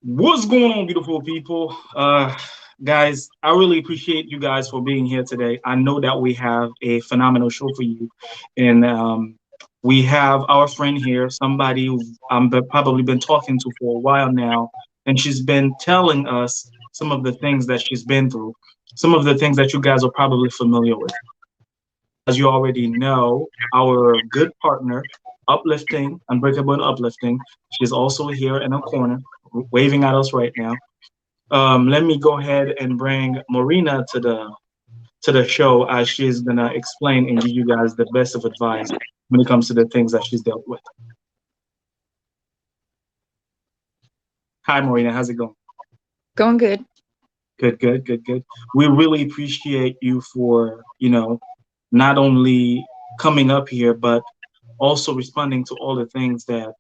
What's going on, beautiful people? Guys, I really appreciate you guys for being here today. I know that we have a phenomenal show for you, and we have our friend here, somebody who probably been talking to for a while now, and she's been telling us some of the things that she's been through, some of the things that you guys are probably familiar with. As you already know, our good partner, Uplifting, Unbreakable and Uplifting, she's also here in a corner, waving at us right now. Let me go ahead and bring Marina to the show as she's gonna explain and give you guys the best of advice when it comes to the things that she's dealt with. Hi, Marina. How's it going? Going good. Good, good, good, good. We really appreciate you for, not only coming up here, but also responding to all the things that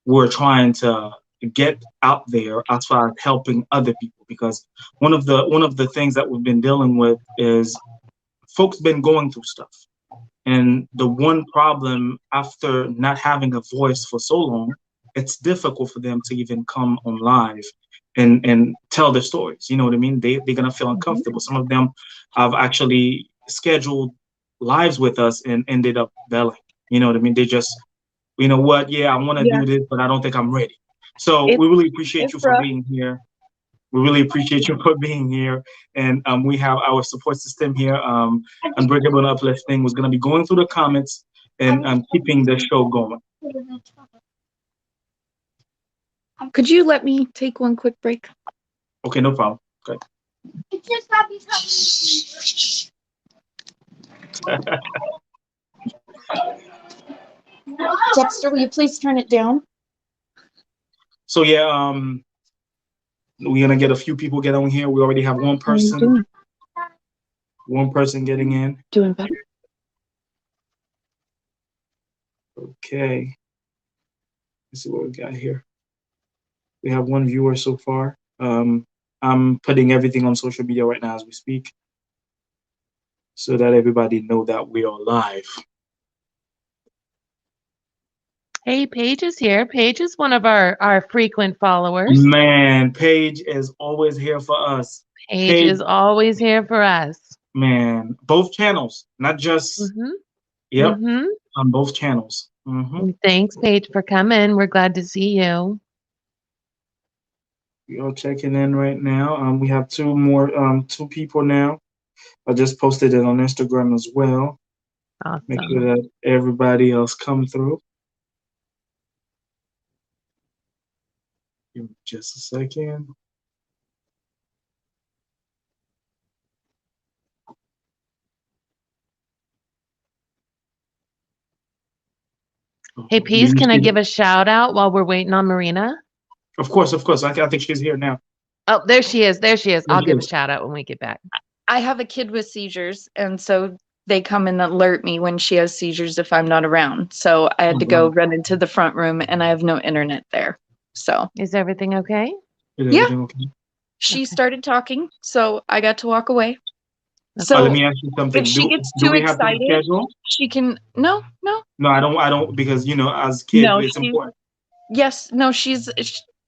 we're trying to get out there as far as helping other people. Because one of the things that we've been dealing with is folks been going through stuff. And the one problem after not having a voice for so long, it's difficult for them to even come on live and tell their stories. You know what I mean? They're gonna feel uncomfortable. Some of them have actually scheduled lives with us and ended up bailing. You know what I mean? They just, you know what, yeah, I want to Yeah, do this, but I don't think I'm ready. So it's we really appreciate it's you for rough. being here. We really appreciate you for being here. And we have our support system here. Unbreakable and Uplifting was going to be going through the comments and keeping the show going. Could you let me take one quick break? Okay, no problem. Okay. Dexter, will you please turn it down? So yeah, we're gonna get a few people get on here. We already have How are you doing? one person getting in. Doing better. Okay, let's see what we got here. We have one viewer so far. I'm putting everything on social media right now as we speak, so that everybody know that we are live. Hey, Paige is here. Paige is one of our frequent followers. Man, Paige is always here for us. Paige Paige, is always here for us. man, both channels, not just, Mm-hmm. yep, Mm-hmm. on both channels. Thanks, Paige, for coming. We're glad to see you. You're checking in right now. We have two people now. I just posted it on Instagram as well. Make sure Awesome. that everybody else come through. Give me just a second. Hey, Do Peace, you can I see give that? a shout out while we're waiting on Marina? Of course, of course. I think she's here now. Oh, there she is. There she is. There I'll she give a is. shout out when we get back. I have a kid with seizures, and so they come and alert me when she has seizures if I'm not around. So I Oh, had to go wow. run into the front room, and I have no internet there. So Is everything okay? Is yeah, everything okay? she Okay. started talking, so I got to walk away. Let So me ask you if something. she Do gets do too we have to excited, schedule? she can no. No, I don't because as kids No, it's important. yes, no,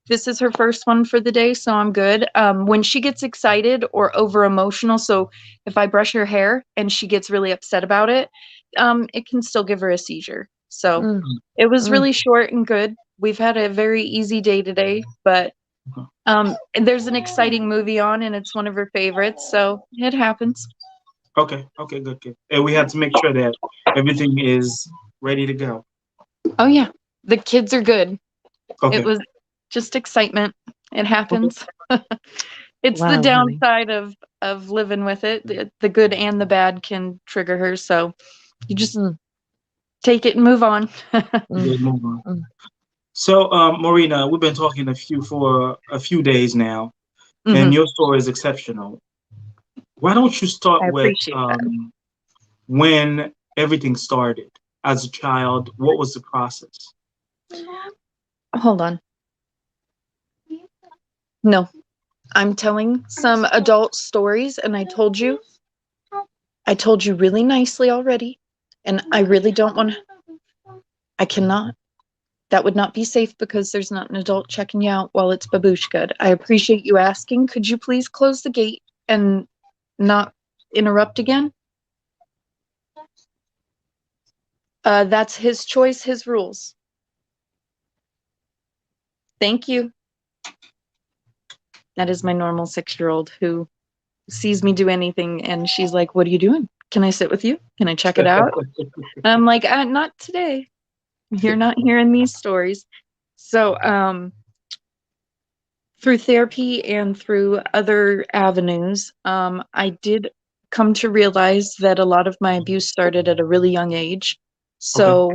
this is her first one for the day, so I'm good. When she gets excited or over emotional, so if I brush her hair and she gets really upset about it, it can still give her a seizure. So Mm, it was mm. really short and good. We've had a very easy day today, but Okay, and there's an exciting movie on and it's one of her favorites, so it happens. okay, okay, good, good. And we had to make sure that everything is ready to go. Oh yeah, the kids are good. It Okay, was just excitement. It okay, happens. It's the Wow, honey. downside of living with it. The good and the bad can trigger her, so you just Mm, take it and move on. mm, good, move on. mm. So, Marina, we've been talking for a few days now, and Hmm. your story is exceptional. Why don't you start I with appreciate that. when everything started as a child? What was the process? Hold on. No, I'm telling some adult stories, and I told you really nicely already, and I really don't want to. I cannot. That would not be safe because there's not an adult checking you out while it's babushka. I appreciate you asking. Could you please close the gate and not interrupt again? That's his choice, his rules. Thank you. That is my normal 6-year-old who sees me do anything and she's like, what are you doing? Can I sit with you? Can I check it out? And I'm like, not today. You're not hearing these stories. So, through therapy and through other avenues, I did come to realize that a lot of my abuse started at a really young age. So,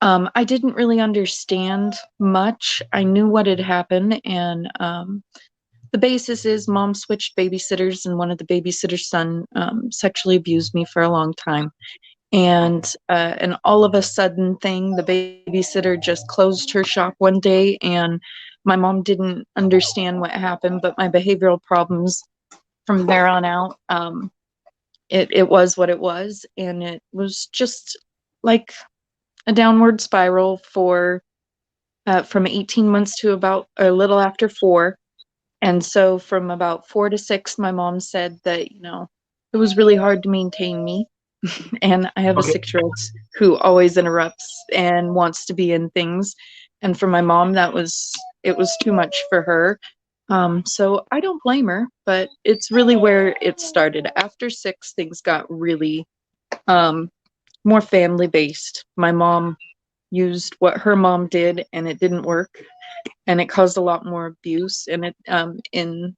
I didn't really understand much. I knew what had happened, and the basis is mom switched babysitters, and one of the babysitter's son sexually abused me for a long time. And an all of a sudden thing, the babysitter just closed her shop one day, and my mom didn't understand what happened, but my behavioral problems from there on out, it was what it was, and it was just like a downward spiral for from 18 months to about a little after 4. And so from about 4 to 6, my mom said that, you know, it was really hard to maintain me. And I have a 6-year-old who always interrupts and wants to be in things. And for my mom, it was too much for her. So I don't blame her, but it's really where it started. After 6, things got really more family based. My mom used what her mom did and it didn't work. And it caused a lot more abuse. And it in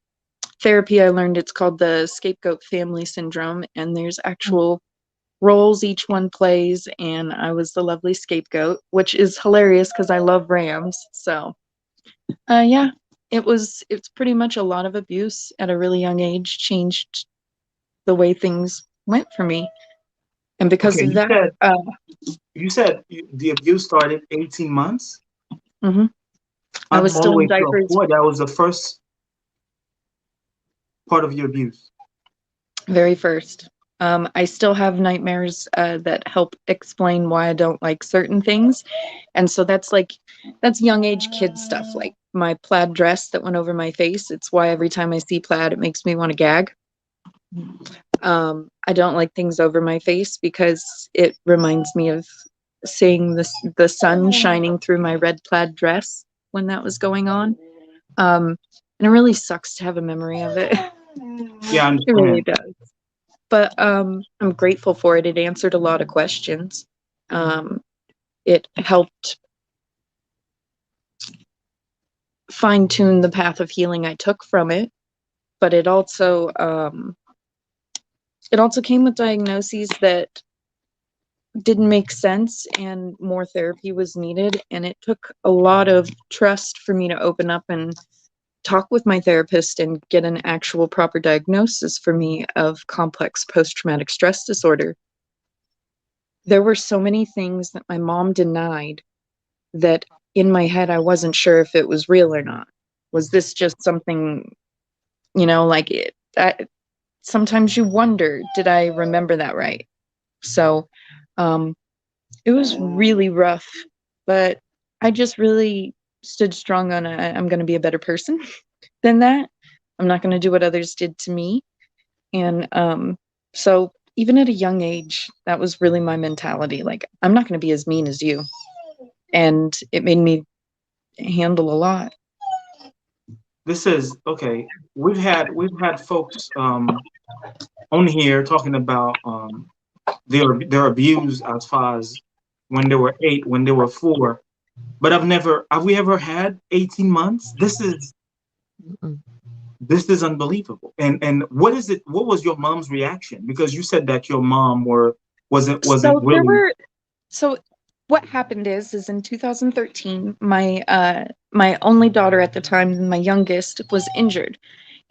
therapy, I learned it's called the scapegoat family syndrome. And there's actual roles each one plays, and I was the lovely scapegoat, which is hilarious because I love Rams. So yeah, it's pretty much a lot of abuse at a really young age changed the way things went for me. And because of that, you said the abuse started 18 months. I was still in diapers. That was the first part of your abuse. Very first. I still have nightmares that help explain why I don't like certain things. And so that's young age kid stuff, like my plaid dress that went over my face. It's why every time I see plaid, it makes me want to gag. I don't like things over my face because it reminds me of seeing the sun shining through my red plaid dress when that was going on. And it really sucks to have a memory of it. Yeah, it really does. But I'm grateful for it. It answered a lot of questions. It helped fine-tune the path of healing I took from it. But it also came with diagnoses that didn't make sense, and more therapy was needed. And it took a lot of trust for me to open up and talk with my therapist and get an actual proper diagnosis for me of complex post-traumatic stress disorder. There were so many things that my mom denied that in my head, I wasn't sure if it was real or not. Was this just something, you know, like it? Sometimes you wonder, did I remember that right? So it was really rough, but I just really stood strong on I'm going to be a better person than that. I'm not going to do what others did to me. And so even at a young age, that was really my mentality. Like, I'm not going to be as mean as you. And it made me handle a lot. This is okay. We've had folks on here talking about their abuse as far as when they were 8, when they were 4. But have we ever had 18 months? This is unbelievable. And what is it? What was your mom's reaction? Because you said that your mom wasn't really. So what happened is in 2013, my only daughter at the time, my youngest, was injured.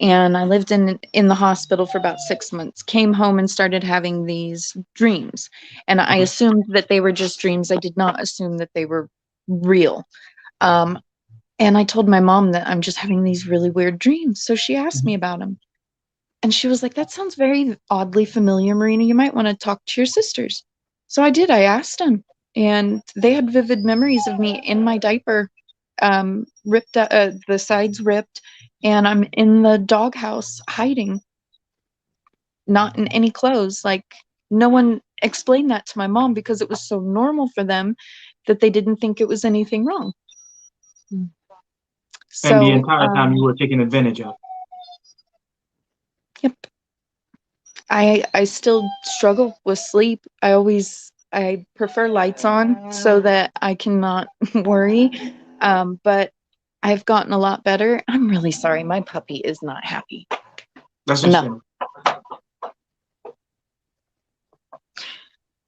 And I lived in the hospital for about 6 months, came home and started having these dreams. And I assumed that they were just dreams. I did not assume that they were real. And I told my mom that I'm just having these really weird dreams. So she asked me about them. And she was like, that sounds very oddly familiar, Marina. You might want to talk to your sisters. So I did. I asked them. and they had vivid memories of me in my diaper, ripped, the sides ripped, and I'm in the doghouse hiding, not in any clothes. Like, no one explained that to my mom because it was so normal for them that they didn't think it was anything wrong. And the So, entire time you were taken advantage of. yep. I still struggle with sleep. I prefer lights on so that I cannot worry. But I've gotten a lot better. I'm really sorry. My puppy is not happy. That's No. understandable.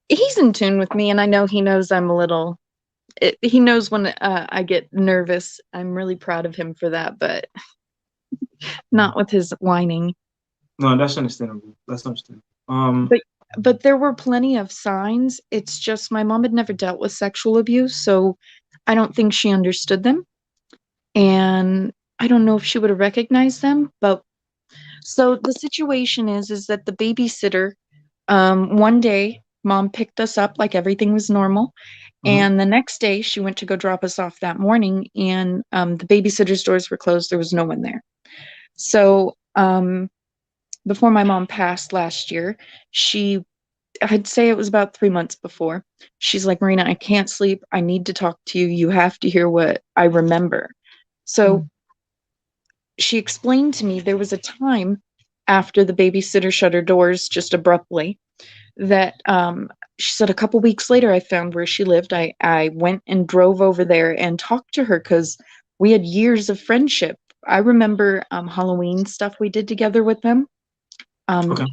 He's in tune with me, and I know he knows I'm a little. He knows when I get nervous. I'm really proud of him for that, but not with his whining. No, that's understandable. That's understandable. But there were plenty of signs. It's just my mom had never dealt with sexual abuse, so I don't think she understood them. And I don't know if she would have recognized them, but so the situation is that the babysitter, one day mom picked us up like everything was normal, and the next day she went to go drop us off that morning, and the babysitter's doors were closed. There was no one there. So before my mom passed last year, I'd say it was about 3 months before, she's like, Marina, I can't sleep. I need to talk to you. You have to hear what I remember. So she explained to me there was a time after the babysitter shut her doors just abruptly that she said a couple weeks later I found where she lived. I went and drove over there and talked to her because we had years of friendship. I remember Halloween stuff we did together with them. Okay.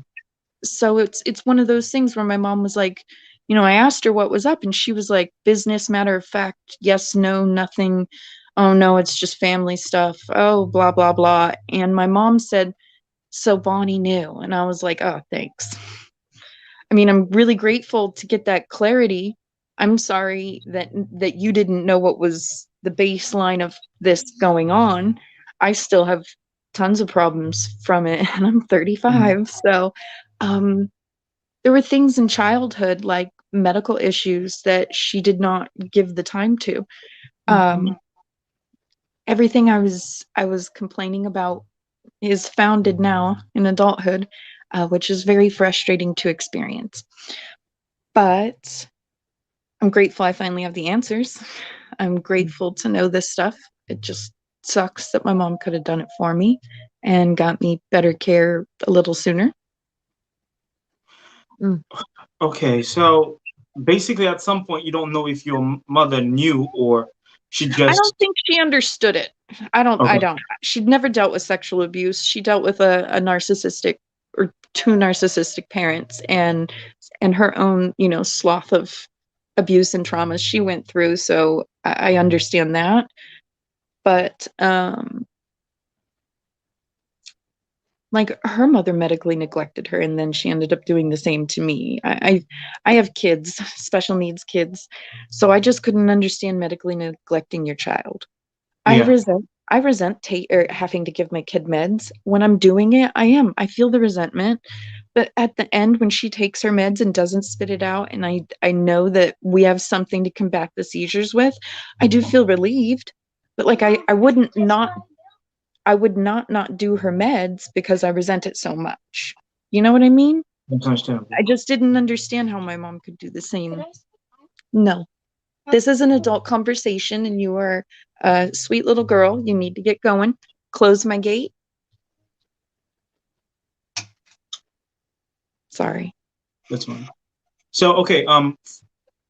So it's one of those things where my mom was like, I asked her what was up, and she was like, business, matter of fact, yes, no, nothing. Oh no, it's just family stuff. Oh, blah blah blah. And my mom said, so Bonnie knew, and I was like, oh, thanks. I mean, I'm really grateful to get that clarity. I'm sorry that you didn't know what was the baseline of this going on. I still have tons of problems from it, and I'm 35. So there were things in childhood like medical issues that she did not give the time to. Everything I was complaining about is founded now in adulthood, which is very frustrating to experience. But I'm grateful I finally have the answers. I'm grateful to know this stuff. It just sucks that my mom could have done it for me and got me better care a little sooner. Okay, so basically at some point you don't know if your mother knew or she I just. don't think she understood it. I don't. Okay. She'd never dealt with sexual abuse. She dealt with a narcissistic or two narcissistic parents and her own, sloth of abuse and traumas she went through. So I understand that. But like her mother medically neglected her, and then she ended up doing the same to me. I have kids, special needs kids, so I just couldn't understand medically neglecting your child. Yeah. I resent having to give my kid meds. When I'm doing it, I feel the resentment. But at the end, when she takes her meds and doesn't spit it out, and I know that we have something to combat the seizures with, I do feel relieved. But like I would not do her meds because I resent it so much. You know what I mean? That's understandable. I just didn't understand how my mom could do the same. No. This is an adult conversation, and you are a sweet little girl. You need to get going. Close my gate. Sorry. That's fine. So okay,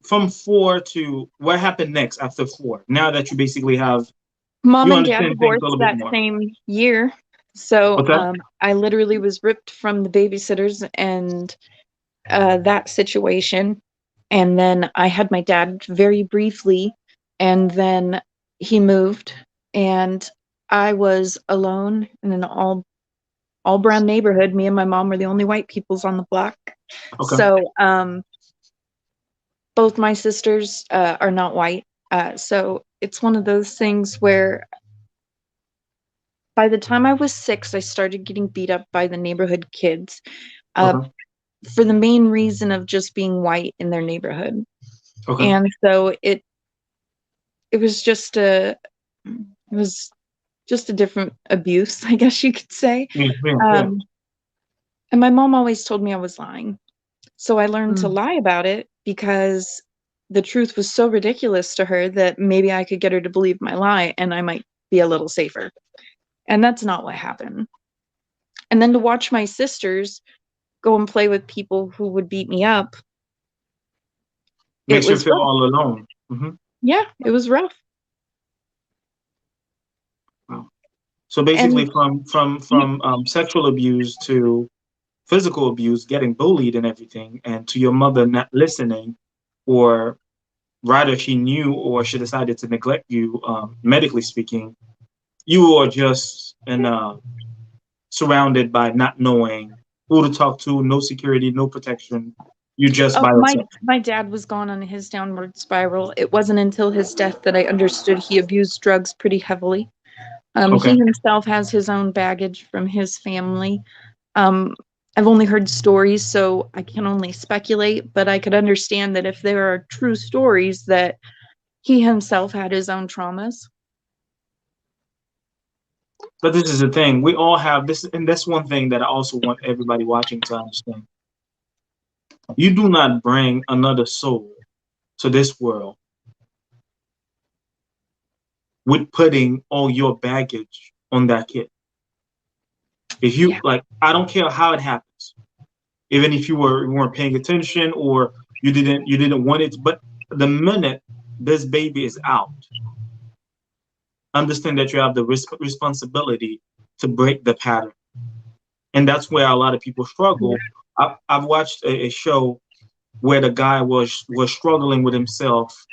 from 4 to what happened next after 4? Now that you basically have Mom you and dad understand things a divorced little bit that more. same year. So What's that? I literally was ripped from the babysitters and that situation. And then I had my dad very briefly, and then he moved, and I was alone in an all brown neighborhood. Me and my mom were the only white peoples on the block. Okay. So both my sisters are not white. So it's one of those things where by the time I was 6, I started getting beat up by the neighborhood kids Okay. for the main reason of just being white in their neighborhood. Okay. And so it was just a different abuse, I guess you could say. Yeah, yeah, yeah. Um, and my mom always told me I was lying. So I learned to Mm. lie about it because the truth was so ridiculous to her that maybe I could get her to believe my lie and I might be a little safer. And that's not what happened. And then to watch my sisters go and play with people who would beat me up, it Makes you was feel rough. all alone. Yeah, it was rough. Wow. So basically, And from sexual abuse to physical abuse, getting bullied and everything, and to your mother not listening, or rather, she knew or she decided to neglect you, medically speaking, you are just surrounded by not knowing who to talk to, no security, no protection. You just oh, by yourself. my dad was gone on his downward spiral. It wasn't until his death that I understood he abused drugs pretty heavily. Okay. He himself has his own baggage from his family. Um, I've only heard stories, so I can only speculate, but I could understand that if there are true stories that he himself had his own traumas. But this is the thing. We all have this, and that's one thing that I also want everybody watching to understand. You do not bring another soul to this world with putting all your baggage on that kid. If you Yeah. like, I don't care how it happens. Even if you weren't paying attention or you didn't want it, but the minute this baby is out, understand that you have the responsibility to break the pattern. And that's where a lot of people struggle. I've watched a show where the guy was struggling with himself,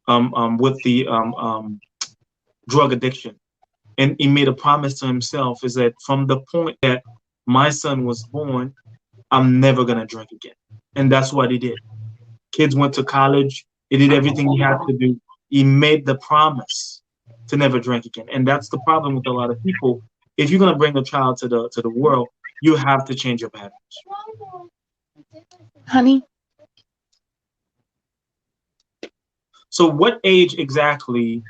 with the drug addiction, and he made a promise to himself is that from the point that my son was born, I'm never gonna drink again, and that's what he did. Kids went to college. He did everything he had to do. He made the promise to never drink again, and that's the problem with a lot of people. If you're gonna bring a child to the world, you have to change your patterns. Honey, So, what age exactly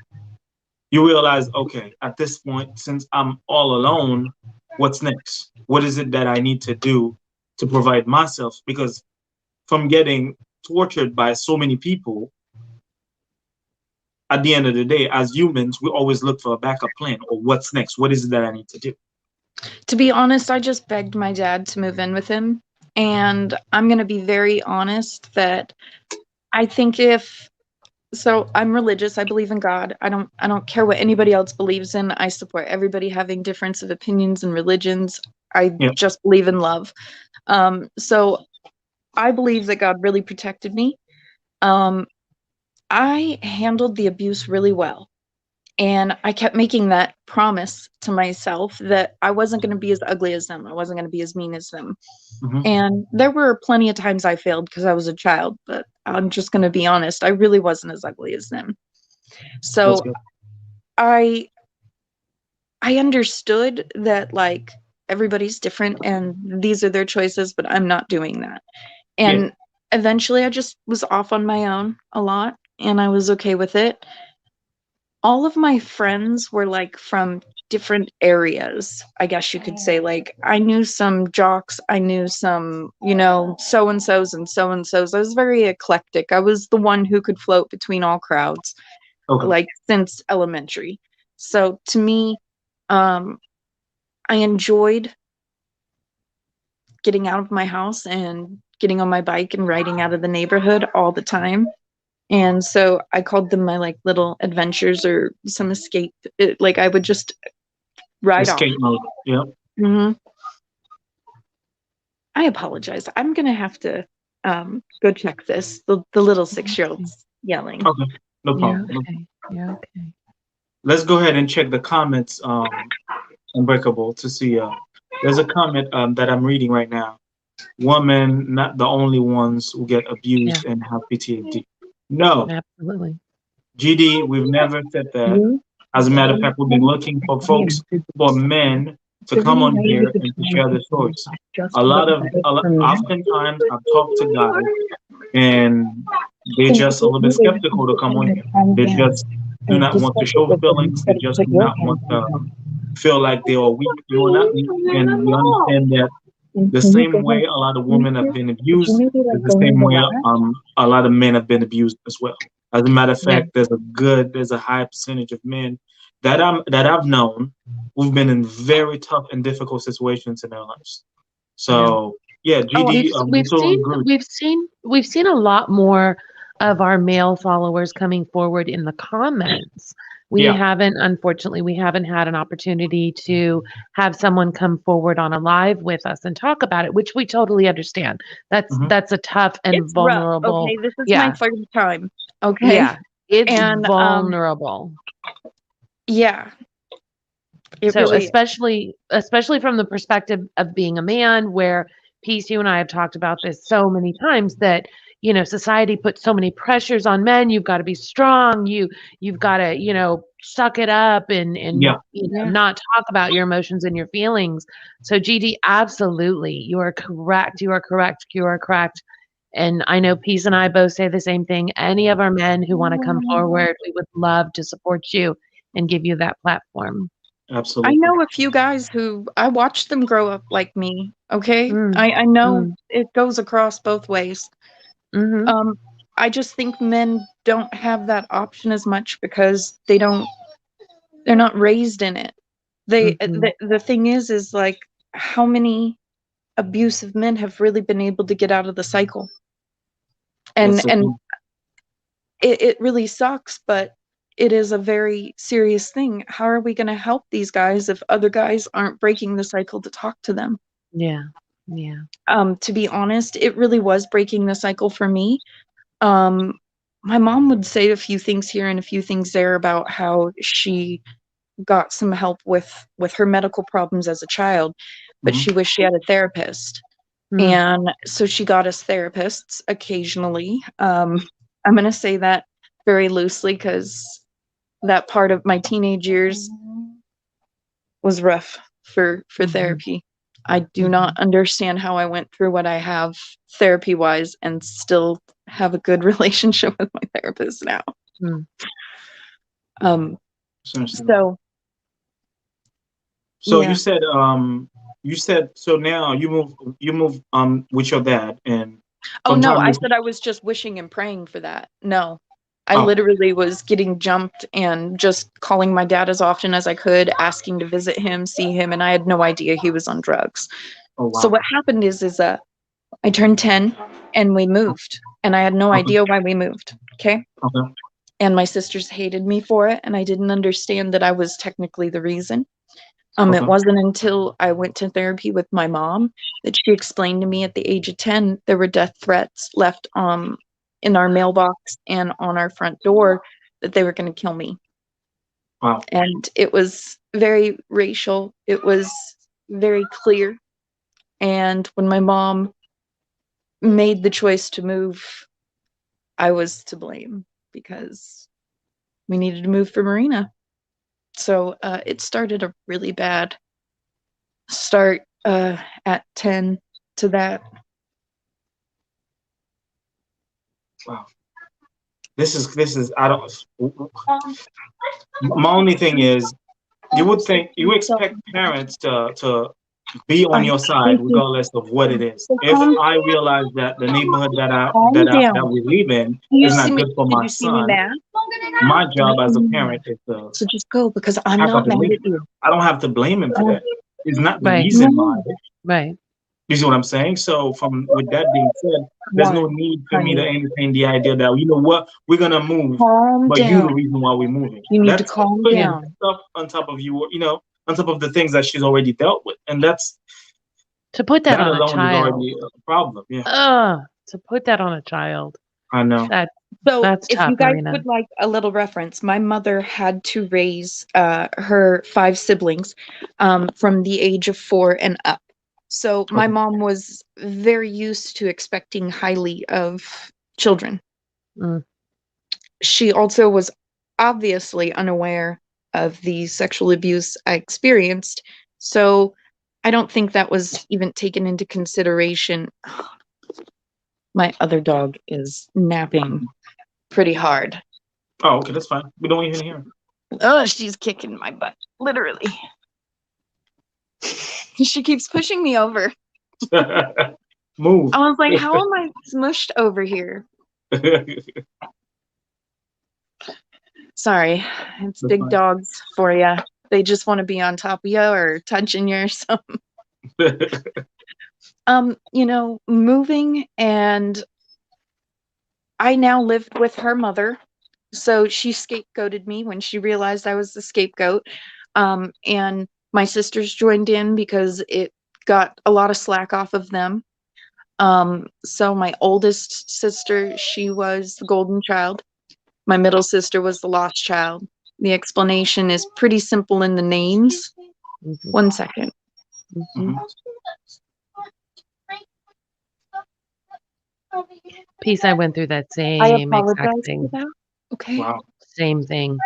you realize? Okay, at this point, since I'm all alone, what's next? What is it that I need to do to provide myself? Because from getting tortured by so many people, at the end of the day, as humans, we always look for a backup plan or what's next? What is it that I need to do? to be honest, I just begged my dad to move in with him. And I'm going to be very honest that I think I'm religious. I believe in God. I don't care what anybody else believes in. I support everybody having difference of opinions and religions. I Yeah. just believe in love. So I believe that God really protected me. Um, I handled the abuse really well. And I kept making that promise to myself that I wasn't going to be as ugly as them. I wasn't going to be as mean as them. Hmm. And there were plenty of times I failed because I was a child, but I'm just going to be honest. I really wasn't as ugly as them. That's So good. I I understood that like everybody's different and these are their choices, but I'm not doing that. Yeah. And eventually I just was off on my own a lot and I was okay with it. All of my friends were like from different areas, I guess you could say. Like I knew some jocks, I knew some, so and so's and so and so's. I was very eclectic. I was the one who could float between all crowds, Okay. like since elementary. So to me, um, I enjoyed getting out of my house and getting on my bike and riding out of the neighborhood all the time. And so I called them my like little adventures or some escape. Like I would just ride off. Escape mode. Yeah. Hmm. I apologize. I'm gonna have to go check this. The little 6-year-old's yelling. Okay. No Yeah, problem. No. okay. Yeah, okay. Let's go ahead and check the comments, Unbreakable, to see. There's a comment that I'm reading right now. Women, not the only ones who get Yeah, abused and have PTSD. No, absolutely. GD, we've never said that. As a matter of fact, we've been looking for folks, for men to come on here and to share their stories. Oftentimes I've talked to guys and they're just a little bit skeptical to come on here. They just do not want to show feelings. They just do not want to feel like they are weak. You are not weak, and we understand that the same way a lot of women have been abused is the same way a lot of men have been abused as well. As a matter of fact, there's a high percentage of men that I've known who've been in very tough and difficult situations in their lives. So yeah, GD, we totally agree. We've seen a lot more of our male followers coming forward in the comments. Unfortunately, we haven't had an opportunity to have someone come forward on a live with us and talk about it, which we totally understand. That's a tough and vulnerable. Rough. Okay, this is my third time. Okay. Yeah, it's vulnerable. Yeah. So especially from the perspective of being a man, where Peace, you and I have talked about this so many times, that society puts so many pressures on men. You've got to be strong. You've got to suck it up and not talk about your emotions and your feelings. So GD, absolutely, you are correct. You are correct. You are correct. And I know Peace and I both say the same thing. Any of our men who want to come forward, we would love to support you and give you that platform. Absolutely. I know a few guys who I watched them grow up like me. Okay. I know it goes across both ways. I just think men don't have that option as much because they're not raised in it. The thing is like, how many abusive men have really been able to get out of the cycle? And it really sucks, but it is a very serious thing. How are we going to help these guys if other guys aren't breaking the cycle to talk to them? Yeah. To be honest, it really was breaking the cycle for me. My mom would say a few things here and a few things there about how she got some help with her medical problems as a child, but she wished she had a therapist. And so she got us therapists occasionally. I'm going to say that very loosely because that part of my teenage years was rough for therapy. I do not understand how I went through what I have therapy wise and still have a good relationship with my therapist now. So you said so now you move with your dad, and I said I was just wishing and praying for that. No. I literally was getting jumped and just calling my dad as often as I could, asking to visit him, see him, and I had no idea he was on drugs. Oh, wow. So what happened is I turned 10 and we moved, and I had no idea why we moved. Okay. And my sisters hated me for it, and I didn't understand that I was technically the reason. It wasn't until I went to therapy with my mom that she explained to me at the age of 10 there were death threats left in our mailbox and on our front door that they were going to kill me. Wow. And it was very racial. It was very clear. And when my mom made the choice to move, I was to blame because we needed to move for Marina. So it started a really bad start at 10 to that. Wow. This is I don't. My only thing is, you expect parents to be on your side regardless of what it is. If I realize that the neighborhood that we live in is not good for my son, my job as a parent is to. So just go, because I'm not mad at you. I don't have to blame him for that. It's not the reason why. Right. You see what I'm saying? So with that being said, there's no need for me to entertain the idea that, you know what, we're gonna move, but you're the reason why we're moving. You need to calm down. Stuff on top of you, on top of the things that she's already dealt with, and that's to put that on a child. Is already a problem. To put that on a child. I know. That's if tough, you guys Marina. Would like a little reference, my mother had to raise her 5 siblings from the age of 4 and up. So my mom was very used to expecting highly of children. She also was obviously unaware of the sexual abuse I experienced. So I don't think that was even taken into consideration. My other dog is napping. pretty hard. Oh, okay, that's fine. We don't even hear. Oh, she's kicking my butt, literally. She keeps pushing me over. Move. I was like, how am I smushed over here? Sorry, it's That's big fine. dogs for you. They just want to be on top of you or touching you or something. You know, moving, and I now lived with her mother. So she scapegoated me when she realized I was the scapegoat. And my sisters joined in because it got a lot of slack off of them. So my oldest sister, she was the golden child. My middle sister was the lost child. The explanation is pretty simple in the names. Mhm. 1 second. Mhm. Peace, I went through that I same exact apologize for thing. that. Okay. Wow. Same thing.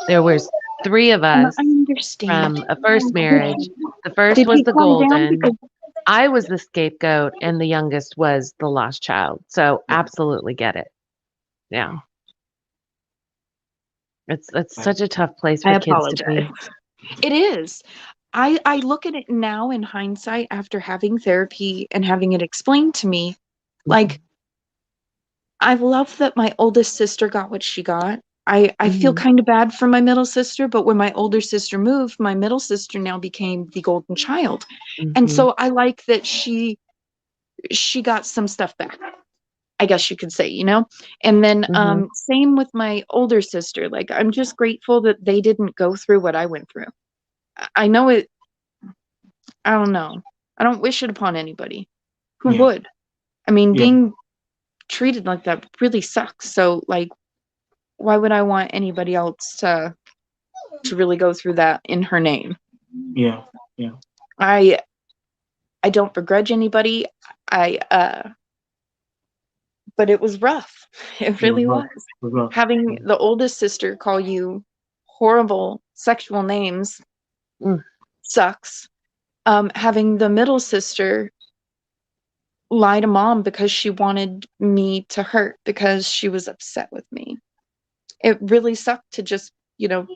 There was 3 of I us understand. from a first marriage. The first Did was he the calm down? golden. Because I was the scapegoat, and the youngest was the lost child. So absolutely get it. Yeah. It's such a tough place I for kids to apologize. be. It is. I look at it now in hindsight after having therapy and having it explained to me. Like, I love that my oldest sister got what she got. I feel Mhm. kind of bad for my middle sister, but when my older sister moved, my middle sister now became the golden child. And Mhm. so I like that she got some stuff back, I guess you could say, you know? And then Mhm. same with my older sister. Like, I'm just grateful that they didn't go through what I went through. I know it, I don't know. I don't wish it upon anybody. Who Yeah. would? I mean, Yeah. being treated like that really sucks. So, like, why would I want anybody else to really go through that in her name? Yeah. Yeah. I don't begrudge anybody. I but it was rough. It It was really rough. was. It was rough. Having the oldest sister call you horrible sexual names Mm. sucks. Having the middle sister lie to mom because she wanted me to hurt because she was upset with me. It really sucked to just, you know,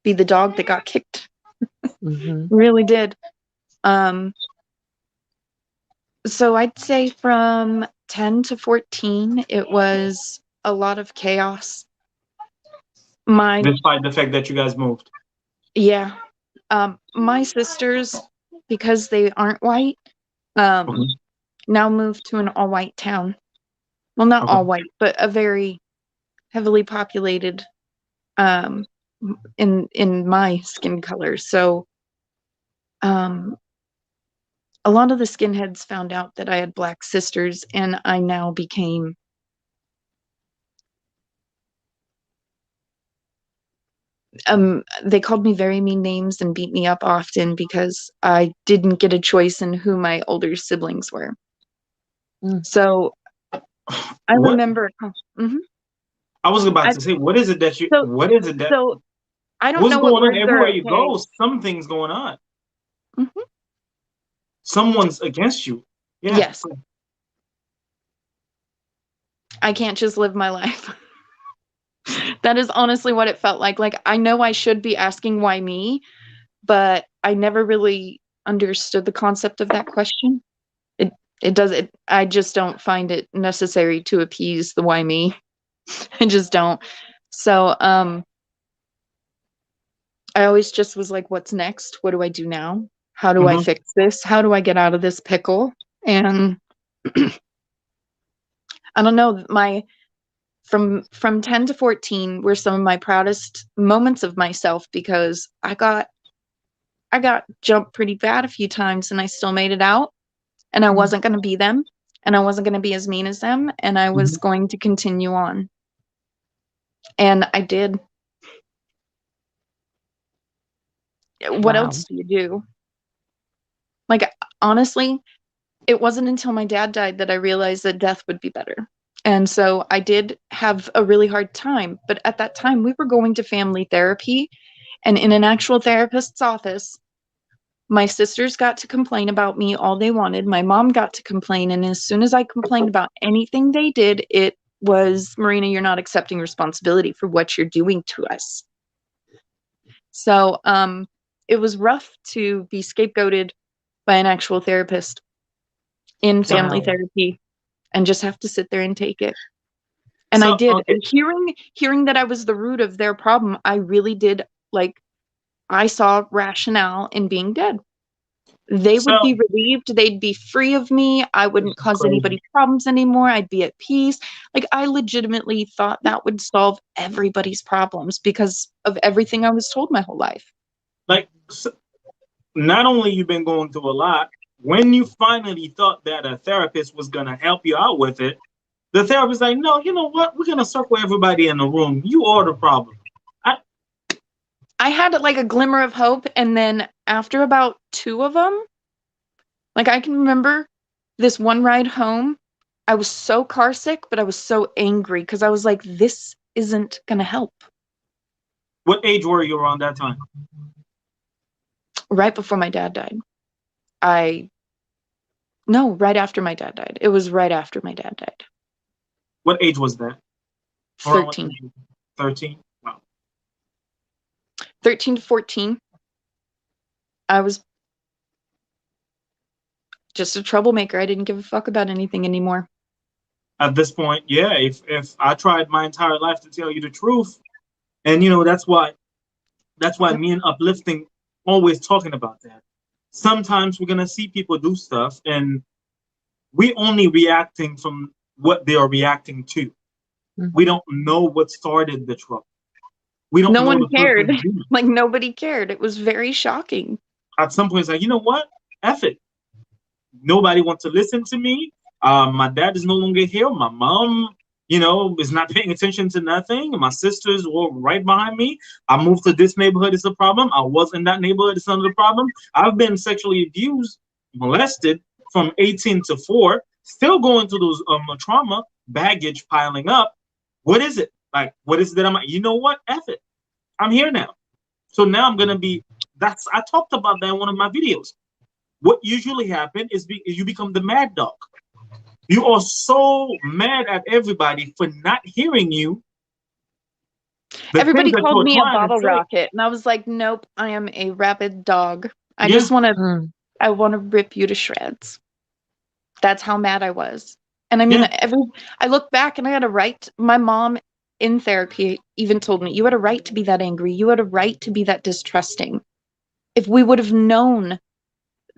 be the dog that got kicked. Mhm. Really did. So I'd say from 10 to 14, it was a lot of chaos. Despite the fact that you guys moved. Yeah. My sisters, because they aren't white, Okay. now moved to an all-white town. Well, not Okay. all white, but a very heavily populated, in my skin color. So, a lot of the skinheads found out that I had black sisters, and I now became they called me very mean names and beat me up often because I didn't get a choice in who my older siblings were. Mm. So I What? remember. Mhm. I was about I, to say, what is it that you? so What is it that? so I don't What's know what going on? words are Everywhere you okay. go, something's going on. Mhm. Someone's against you. Yeah. Yes, I can't just live my life. That is honestly what it felt like. Like, I know I should be asking why me, but I never really understood the concept of that question. It does it. I just don't find it necessary to appease the why me. I just don't. So I always just was like, what's next? What do I do now? How do I Mm-hmm. fix this? How do I get out of this pickle? And I don't know, my from 10 to 14 were some of my proudest moments of myself because I got jumped pretty bad a few times and I still made it out, and I wasn't going to be them, and I wasn't going to be as mean as them, and I Mm-hmm. was going to continue on. And I did. What Wow. else do you do? Like, honestly, it wasn't until my dad died that I realized that death would be better. And so I did have a really hard time. But at that time, we were going to family therapy. And in an actual therapist's office, my sisters got to complain about me all they wanted. My mom got to complain. And as soon as I complained about anything they did, it was, Marina, you're not accepting responsibility for what you're doing to us. So it was rough to be scapegoated by an actual therapist in family therapy and just have to sit there and take it. And so, I did. Okay. Hearing that I was the root of their problem, I really did, like, I saw rationale in being dead. They would be relieved. They'd be free of me. I wouldn't cause anybody problems anymore. I'd be at peace. Like, I legitimately thought that would solve everybody's problems because of everything I was told my whole life. Like, so not only you've been going through a lot, when you finally thought that a therapist was going to help you out with it, the therapist like, no, you know what? We're going to circle everybody in the room. You are the problem. I had like a glimmer of hope, and then after about 2 of them, like, I can remember this one ride home, I was so car sick, but I was so angry because I was like, this isn't gonna help. What age were you around that time? Right before my dad died. No, right after my dad died. It was right after my dad died. What age was that? 13. 13? 13 to 14. I was just a troublemaker. I didn't give a fuck about anything anymore. At this point, yeah, if I tried my entire life to tell you the truth, and you know, that's why me and Uplifting always talking about that. Sometimes we're gonna see people do stuff and we only reacting from what they are reacting to. Mm-hmm. We don't know what started the trouble. We don't. No one cared. Like, nobody cared. It was very shocking. At some point, it's like, you know what? F it. Nobody wants to listen to me. My dad is no longer here. My mom, you know, is not paying attention to nothing. My sisters were right behind me. I moved to this neighborhood. It's a problem. I was in that neighborhood. It's another problem. I've been sexually abused, molested from 18 to 4. Still going through those trauma, baggage piling up. What is it? Like, what is it that you know what? F it. I'm here now. So now I'm going to be, I talked about that in one of my videos. What usually happens is you become the mad dog. You are so mad at everybody for not hearing you. Everybody called me a bottle rocket. And I was like, nope, I am a rabid dog. I just want to, I want to rip you to shreds. That's how mad I was. And I mean, I look back and I had a right. My mom in therapy even told me, you had a right to be that angry. You had a right to be that distrusting. If we would have known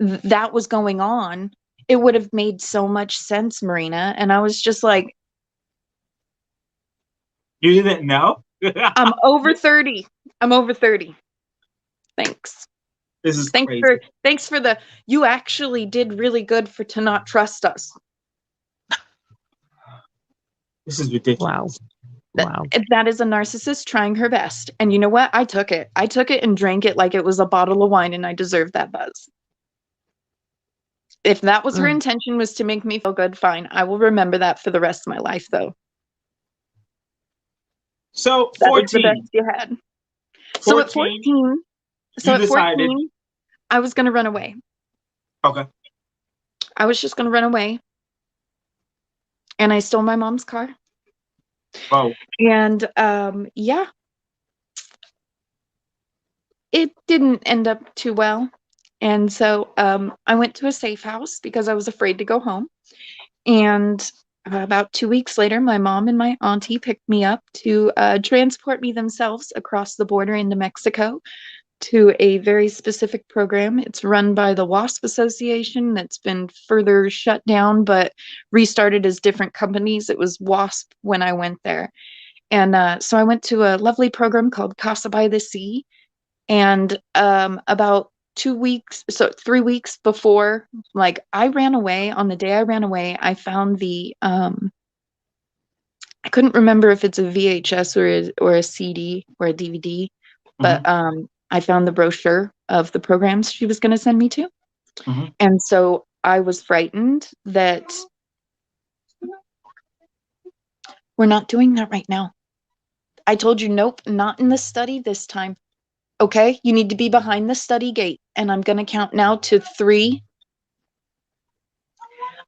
that was going on, it would have made so much sense, Marina. And I was just like, you didn't know? I'm over 30. I'm over 30. Thanks. This is crazy. Thanks for the, you actually did really good to not trust us. This is ridiculous. Wow. That is a narcissist trying her best. And you know what? I took it. I took it and drank it like it was a bottle of wine, and I deserved that buzz. If that was her intention, was to make me feel good, fine. I will remember that for the rest of my life, though. So 14. That was the best you had. 14, so at 14, I was going to run away. Okay. I was just going to run away. And I stole my mom's car. Oh. And yeah, it didn't end up too well. And so I went to a safe house because I was afraid to go home. And about 2 weeks later, my mom and my auntie picked me up to transport me themselves across the border into Mexico to a very specific program. It's run by the WASP Association. That's been further shut down, but restarted as different companies. It was WASP when I went there. And so I went to a lovely program called Casa by the Sea. And about 3 weeks before, like, I ran away, on the day I ran away, I found the, I couldn't remember if it's a VHS or a CD or a DVD, but I found the brochure of the programs she was going to send me to. And so I was frightened that we're not doing that right now. I told you, nope, not in the study this time. Okay, you need to be behind the study gate. And I'm going to count now to 3.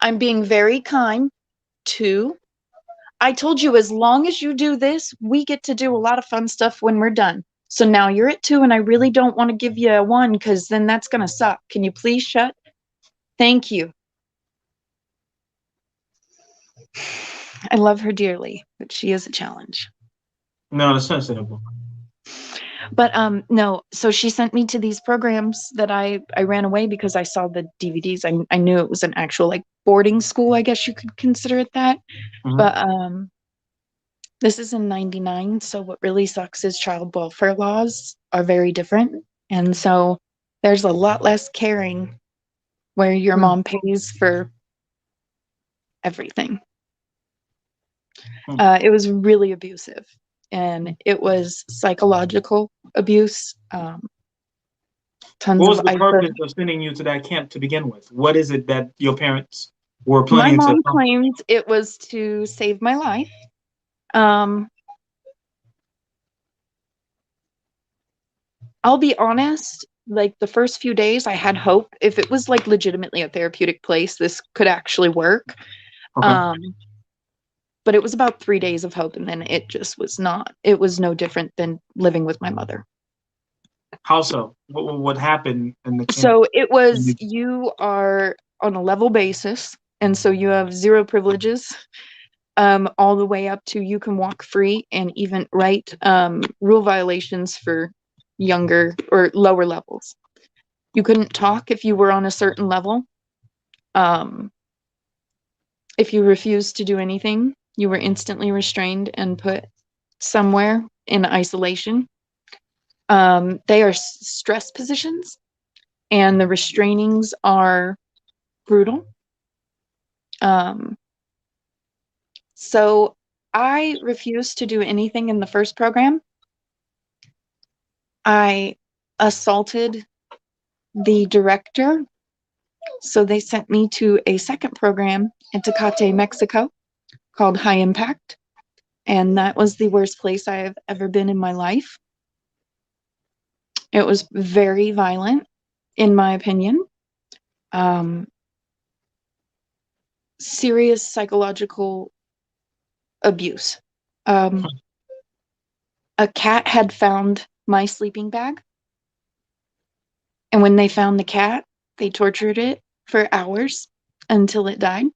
I'm being very kind. 2. I told you, as long as you do this, we get to do a lot of fun stuff when we're done. So now you're at 2, and I really don't want to give you a 1 because then that's going to suck. Can you please shut? Thank you. I love her dearly, but she is a challenge. No, that's understandable. But no, so she sent me to these programs that I ran away because I saw the DVDs. I knew it was an actual like boarding school, I guess you could consider it that. Mhm. But this is in 99, so what really sucks is child welfare laws are very different. And so there's a lot less caring where your mom pays for everything. It was really abusive, and it was psychological abuse. Tons What was of the purpose of sending you to that camp to begin with? What is it that your parents were My planning to mom accomplish? claimed it was to save my life. I'll be honest, like the first few days I had hope. If it was like legitimately a therapeutic place, this could actually work. Okay. But it was about 3 days of hope, and then it just was not. It was no different than living with my mother. How so? What happened in the camp? So it was, you are on a level basis, and so you have 0 privileges, all the way up to you can walk free and even write rule violations for younger or lower levels. You couldn't talk if you were on a certain level. If you refused to do anything, you were instantly restrained and put somewhere in isolation. They are stress positions, and the restrainings are brutal. So I refused to do anything in the first program. I assaulted the director, so they sent me to a second program in Tecate, Mexico, called High Impact, and that was the worst place I have ever been in my life. It was very violent, in my opinion. Serious psychological abuse. A cat had found my sleeping bag, and when they found the cat, they tortured it for hours until it died.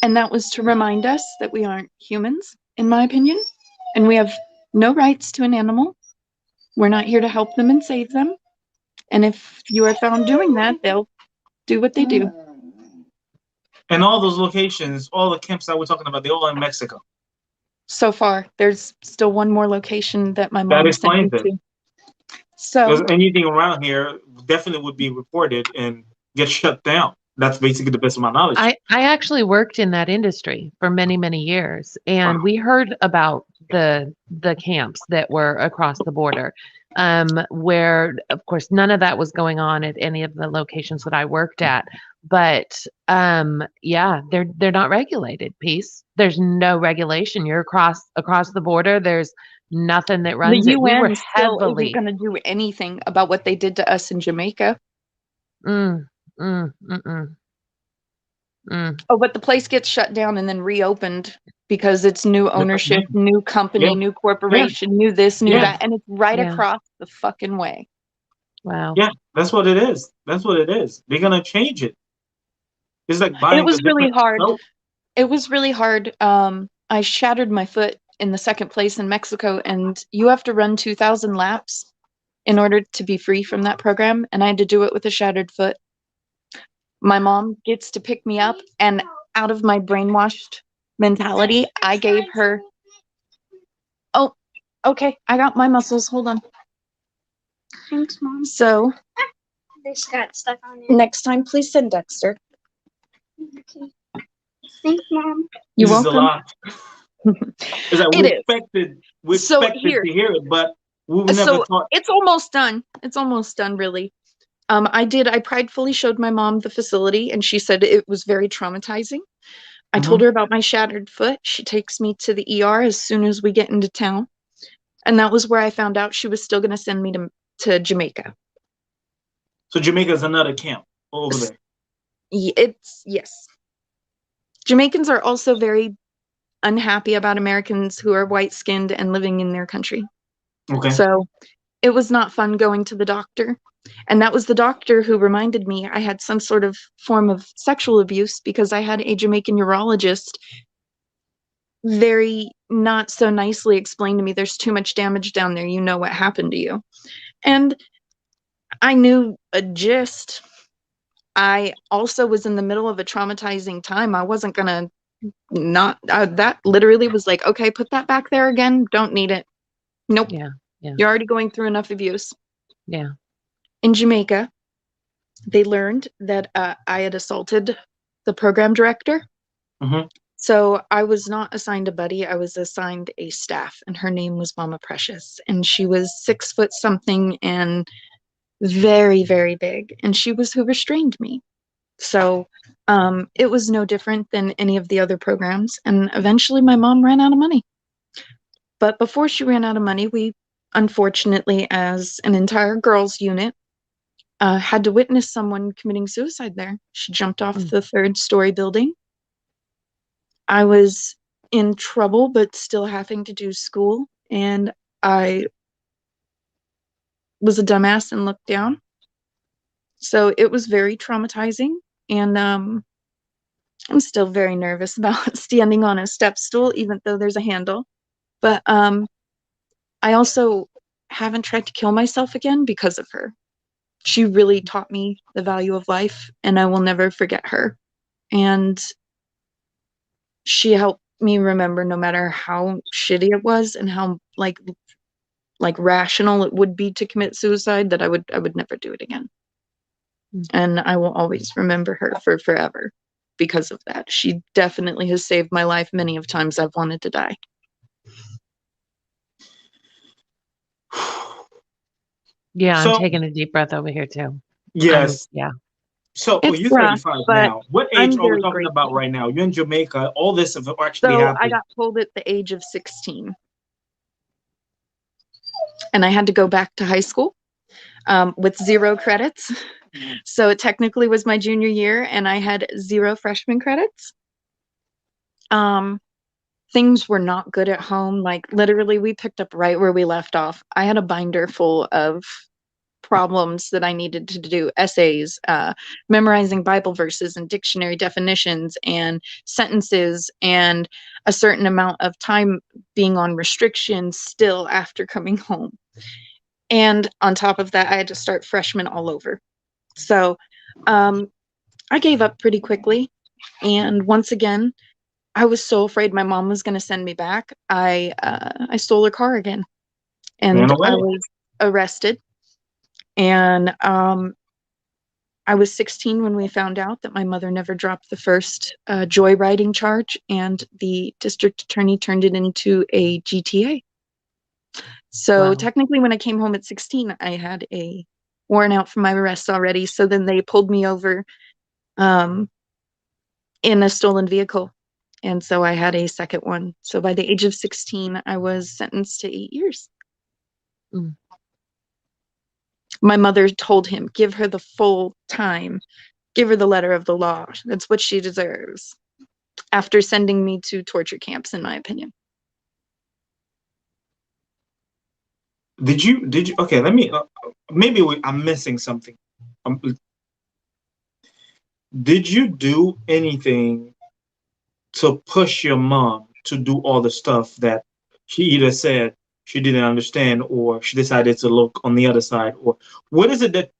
And that was to remind us that we aren't humans, in my opinion, and we have no rights to an animal. We're not here to help them and save them. And if you are found doing that, they'll do what they do. And all those locations, all the camps that we're talking about, they're all in Mexico. So far, there's still one more location that my That mom sent me explains it. to. So Because anything around here definitely would be reported and get shut down. That's basically the best of my knowledge. I actually worked in that industry for many, many years, and Wow. we heard about the camps that were across the border, where of course none of that was going on at any of the locations that I worked at. But yeah, they're not regulated. Peace. There's no regulation. You're across the border. There's nothing that the runs it. We were UN still isn't heavily. going to do anything about what they did to us in Jamaica. Mm, mm, mm, mm, mm. Oh, but the place gets shut down and then reopened because it's new ownership, new company, Yeah. new corporation, new this, new Yeah. that, and it's right Yeah. across the fucking way. Wow. Yeah, that's what it is. That's what it is. They're gonna change it. It's like buying It was a really different hard. soap. It was really hard. I shattered my foot in the second place in Mexico, and you have to run 2,000 laps in order to be free from that program, and I had to do it with a shattered foot. My mom gets to pick me up, and out of my brainwashed mentality, I gave her, oh, okay, I got my muscles, hold on. Thanks, Mom. So, This got stuck on it. next time, please send Dexter. Okay. Thanks, Mom. You're This is a welcome. lot. It's like It is. we So expected here- to hear it, but we never So thought. it's almost done. It's almost done, really. I pridefully showed my mom the facility, and she said it was very traumatizing. I told her about my shattered foot. She takes me to the ER as soon as we get into town. And that was where I found out she was still going to send me to Jamaica. So Jamaica's another camp over there. Yes. Jamaicans are also very unhappy about Americans who are white-skinned and living in their country. Okay. So it was not fun going to the doctor. And that was the doctor who reminded me I had some sort of form of sexual abuse, because I had a Jamaican urologist very not so nicely explain to me, there's too much damage down there, you know what happened to you. And I knew a gist. I also was in the middle of a traumatizing time. I wasn't gonna not that literally was like, okay, put that back there again, don't need it. Nope. Yeah. You're already going through enough abuse. Yeah. In Jamaica, they learned that I had assaulted the program director. So I was not assigned a buddy, I was assigned a staff, and her name was Mama Precious, and she was 6 foot something and very, very big, and she was who restrained me. So it was no different than any of the other programs, and eventually my mom ran out of money. But before she ran out of money, we unfortunately, as an entire girls unit, had to witness someone committing suicide there. She jumped off the 3rd-story building. I was in trouble, but still having to do school, and I was a dumbass and looked down. So it was very traumatizing, and I'm still very nervous about standing on a step stool, even though there's a handle. But I also haven't tried to kill myself again because of her. She really taught me the value of life, and I will never forget her. And she helped me remember, no matter how shitty it was and how like rational it would be to commit suicide, that I would never do it again. And I will always remember her for forever because of that. She definitely has saved my life many of times I've wanted to die. Yeah, So, I'm taking a deep breath over here too. Yes. Yeah. So It's you're rough, 35 but now. What age I'm are we very talking about grateful. right now? You're in Jamaica. All this have actually So I happened. got pulled at the age of 16. And I had to go back to high school with 0 credits. So it technically was my junior year, and I had 0 freshman credits. Things were not good at home. Like, literally, we picked up right where we left off. I had a binder full of problems that I needed to do, essays, memorizing Bible verses and dictionary definitions and sentences, and a certain amount of time being on restrictions still after coming home. And on top of that, I had to start freshman all over. So I gave up pretty quickly. And once again, I was so afraid my mom was going to send me back. I stole her car again, and I was arrested. And I was 16 when we found out that my mother never dropped the first joyriding charge, and the district attorney turned it into a GTA. So technically, when I came home at 16, I had a warrant out for my arrest already. So then they pulled me over in a stolen vehicle. And so I had a second one. So by the age of 16, I was sentenced to 8 years. My mother told him, give her the full time, give her the letter of the law. That's what she deserves. After sending me to torture camps, in my opinion. Did you, okay, let me, maybe I'm missing something. Did you do anything to push your mom to do all the stuff that she either said she didn't understand, or she decided to look on the other side? Or what is it that,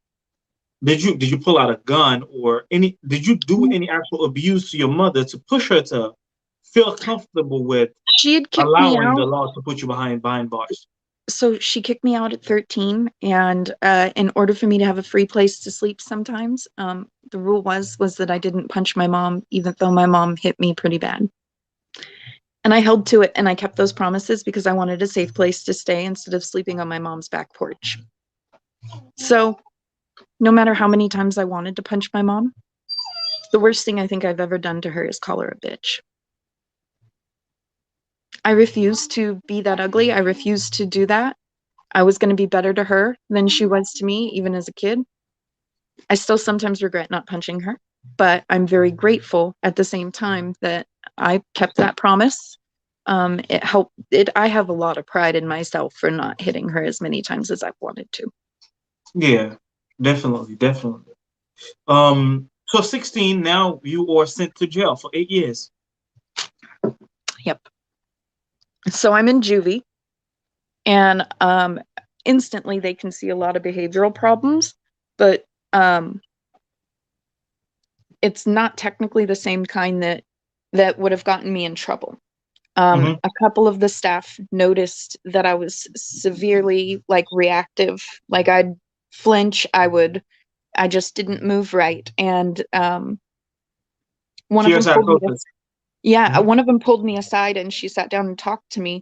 did you pull out a gun, or did you do any actual abuse to your mother to push her to feel comfortable with she had kicked allowing me the out. law to put you behind bars? So she kicked me out at 13, and in order for me to have a free place to sleep sometimes, the rule was that I didn't punch my mom, even though my mom hit me pretty bad. And I held to it, and I kept those promises because I wanted a safe place to stay instead of sleeping on my mom's back porch. So no matter how many times I wanted to punch my mom, the worst thing I think I've ever done to her is call her a bitch. I refused to be that ugly. I refused to do that. I was going to be better to her than she was to me, even as a kid. I still sometimes regret not punching her, but I'm very grateful at the same time that I kept that promise, It helped it. I have a lot of pride in myself for not hitting her as many times as I've wanted to. Yeah, definitely, definitely. So 16, now you are sent to jail for 8 years. Yep. So I'm in juvie, and instantly they can see a lot of behavioral problems, but it's not technically the same kind that would have gotten me in trouble. A couple of the staff noticed that I was severely like reactive, like I'd flinch, I just didn't move right, and one of Fear them pulled me. psychosis. Yeah, one of them pulled me aside, and she sat down and talked to me.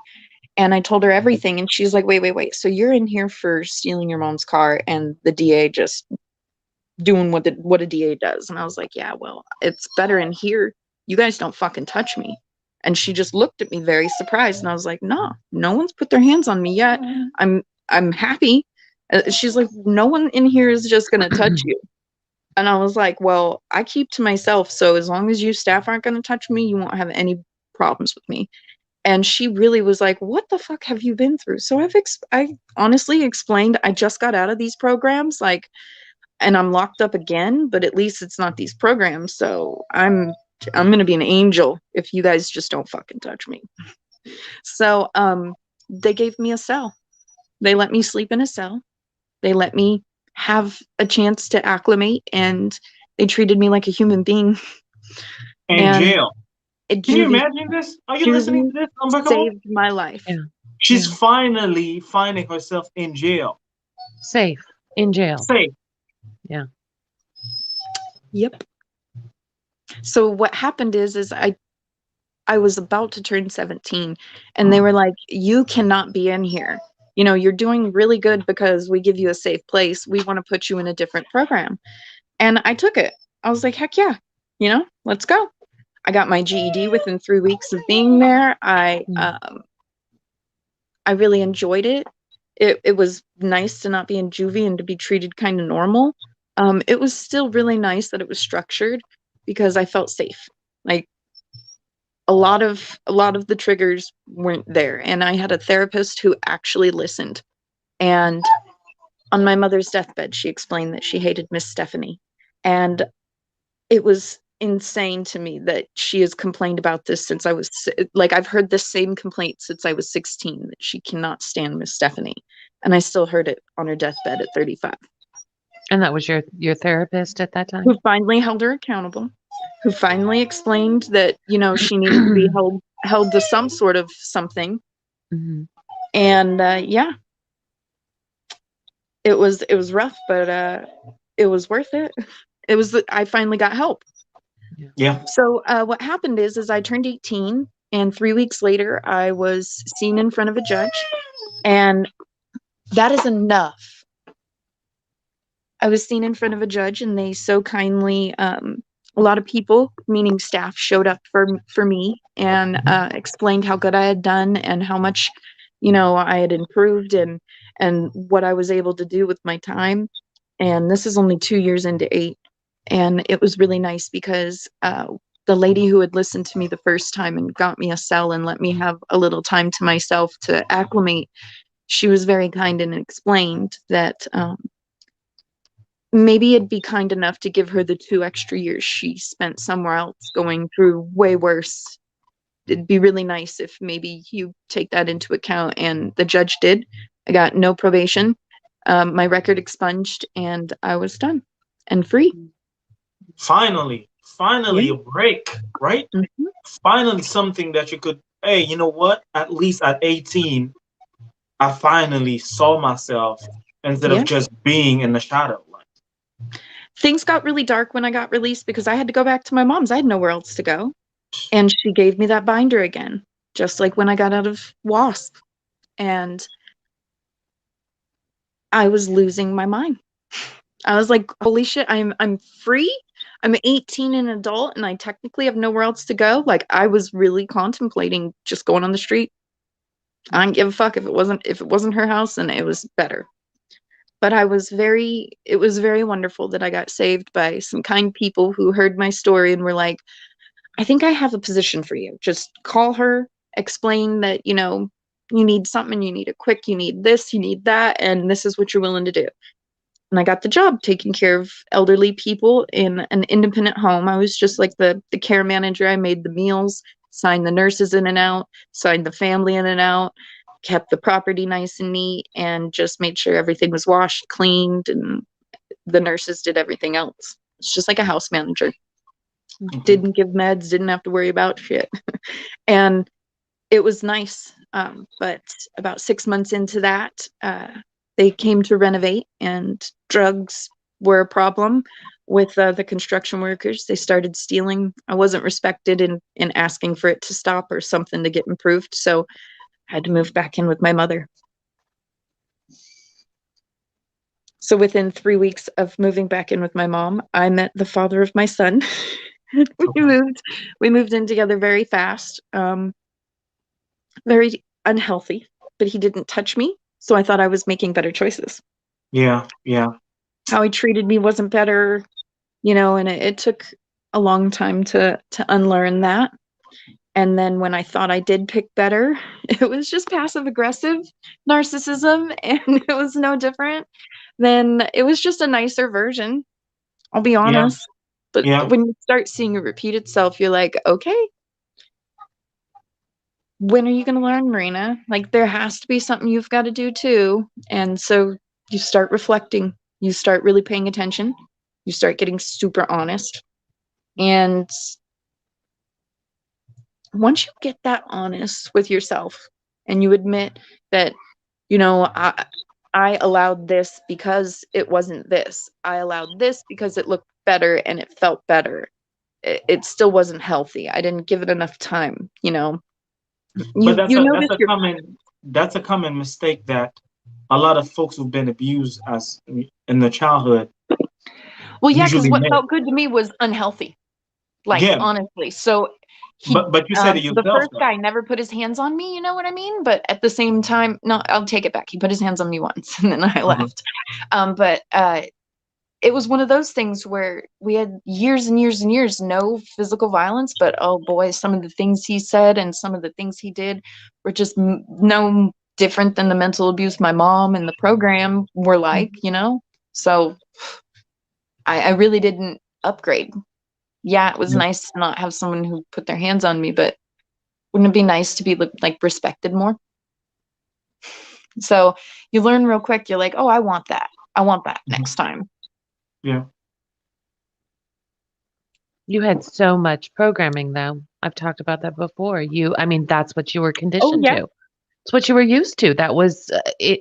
And I told her everything, and she's like, wait. So you're in here for stealing your mom's car and the DA just doing what a DA does. And I was like, yeah, well, it's better in here. You guys don't fucking touch me. And she just looked at me very surprised. And I was like, no one's put their hands on me yet. I'm happy. She's like, no one in here is just going to touch you. And I was like, well, I keep to myself. So as long as you staff aren't going to touch me, you won't have any problems with me. And she really was like, what the fuck have you been through? So I honestly explained, I just got out of these programs, like, and I'm locked up again, but at least it's not these programs. So I'm going to be an angel if you guys just don't fucking touch me. So, they gave me a cell. They let me sleep in a cell. They let me have a chance to acclimate, and they treated me like a human being. In jail. Can you Juvie imagine this? Are you listening to this? Unbreakable? saved my life. Yeah. She's finally finding herself in jail. Safe. In jail. Safe. Yeah. Yep. So what happened is I was about to turn 17, and they were like, you cannot be in here. You know, you're doing really good because we give you a safe place. We want to put you in a different program. And I took it. I was like, heck yeah, you know, let's go. I got my GED within 3 weeks of being there. I really enjoyed it. It was nice to not be in juvie and to be treated kind of normal. It was still really nice that it was structured because I felt safe. Like a lot of the triggers weren't there, and I had a therapist who actually listened. And on my mother's deathbed, she explained that she hated Miss Stephanie, and it was insane to me that she has complained about this since I was like, I've heard the same complaint since I was 16, that she cannot stand Miss Stephanie, and I still heard it on her deathbed at 35. And that was your therapist at that time? Who finally held her accountable, who finally explained that, you know, she needed to be held to some sort of something. And yeah, it was rough, but it was worth it. I finally got help. Yeah. So what happened is I turned 18, and 3 weeks later I was seen in front of a judge, and that is enough. I was seen in front of a judge, and they so kindly, a lot of people, meaning staff, showed up for me and explained how good I had done and how much, you know, I had improved and what I was able to do with my time. And this is only 2 years into 8. And it was really nice because the lady who had listened to me the first time and got me a cell and let me have a little time to myself to acclimate, she was very kind and explained that maybe it'd be kind enough to give her the 2 extra years she spent somewhere else going through way worse. It'd be really nice if maybe you take that into account. And the judge did. I got no probation, my record expunged, and I was done and free. Finally Yeah. a break, right? Finally something that you could, hey, you know what? At least at 18, I finally saw myself instead of just being in the shadow. Things got really dark when I got released because I had to go back to my mom's. I had nowhere else to go. And she gave me that binder again, just like when I got out of WASP. And I was losing my mind. I was like, holy shit, I'm free. I'm 18 and an adult, and I technically have nowhere else to go. Like, I was really contemplating just going on the street. I didn't give a fuck if it wasn't her house, and it was better. But it was very wonderful that I got saved by some kind people who heard my story and were like, I think I have a position for you. Just call her explain that, you know, you need something, you need it quick, you need this, you need that, and this is what you're willing to do. And I got the job taking care of elderly people in an independent home. I was just like the care manager. I made the meals, signed the nurses in and out, signed the family in and out, kept the property nice and neat, and just made sure everything was washed, cleaned, and the nurses did everything else. It's just like a house manager. Didn't give meds, didn't have to worry about shit. And it was nice. But about 6 months into that, they came to renovate, and drugs were a problem with the construction workers. They started stealing. I wasn't respected in asking for it to stop or something to get improved. So I had to move back in with my mother. So within 3 weeks of moving back in with my mom, I met the father of my son. We moved in together very fast, very unhealthy, but he didn't touch me. So I thought I was making better choices. Yeah. How he treated me wasn't better, you know, and it took a long time to unlearn that. And then when I thought I did pick better, it was just passive aggressive narcissism, and it was no different. Then it was just a nicer version. I'll be honest. But when you start seeing it repeat itself, you're like, okay, when are you going to learn, Marina? Like, there has to be something you've got to do too. And so you start reflecting, you start really paying attention, you start getting super honest. And once you get that honest with yourself and you admit that, you know, I allowed this because it wasn't this. I allowed this because it looked better and it felt better. It still wasn't healthy. I didn't give it enough time, you know. But that's a common mistake that a lot of folks who've been abused as in their childhood. Well, yeah, because what felt good to me was unhealthy. Like, honestly. So but you said it yourself. The first guy never put his hands on me, you know what I mean? But at the same time, no, I'll take it back. He put his hands on me once and then I left. But it was one of those things where we had years and years and years, no physical violence, but oh boy, some of the things he said and some of the things he did were just no different than the mental abuse my mom and the program were like, you know? So I really didn't upgrade. Yeah, it was nice to not have someone who put their hands on me, but wouldn't it be nice to be like respected more? So you learn real quick. You're like, oh, I want that. I want that next time. Yeah. You had so much programming, though. I've talked about that before. I mean, that's what you were conditioned to. It's what you were used to. That was,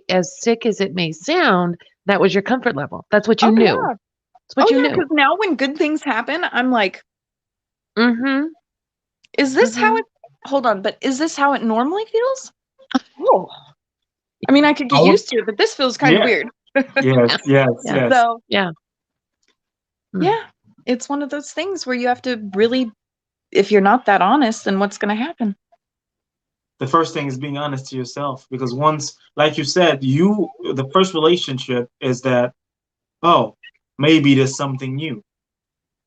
as sick as it may sound, that was your comfort level. That's what you knew. Yeah. That's what you knew. Because now when good things happen, I'm like, is this how it, hold on, but is this how it normally feels? Oh. I mean, I could get used to it, but this feels kind of weird. Yes. So, yeah, it's one of those things where you have to really, if you're not that honest, then what's going to happen? The first thing is being honest to yourself, because once, like you said, the first relationship is that, oh, maybe there's something new.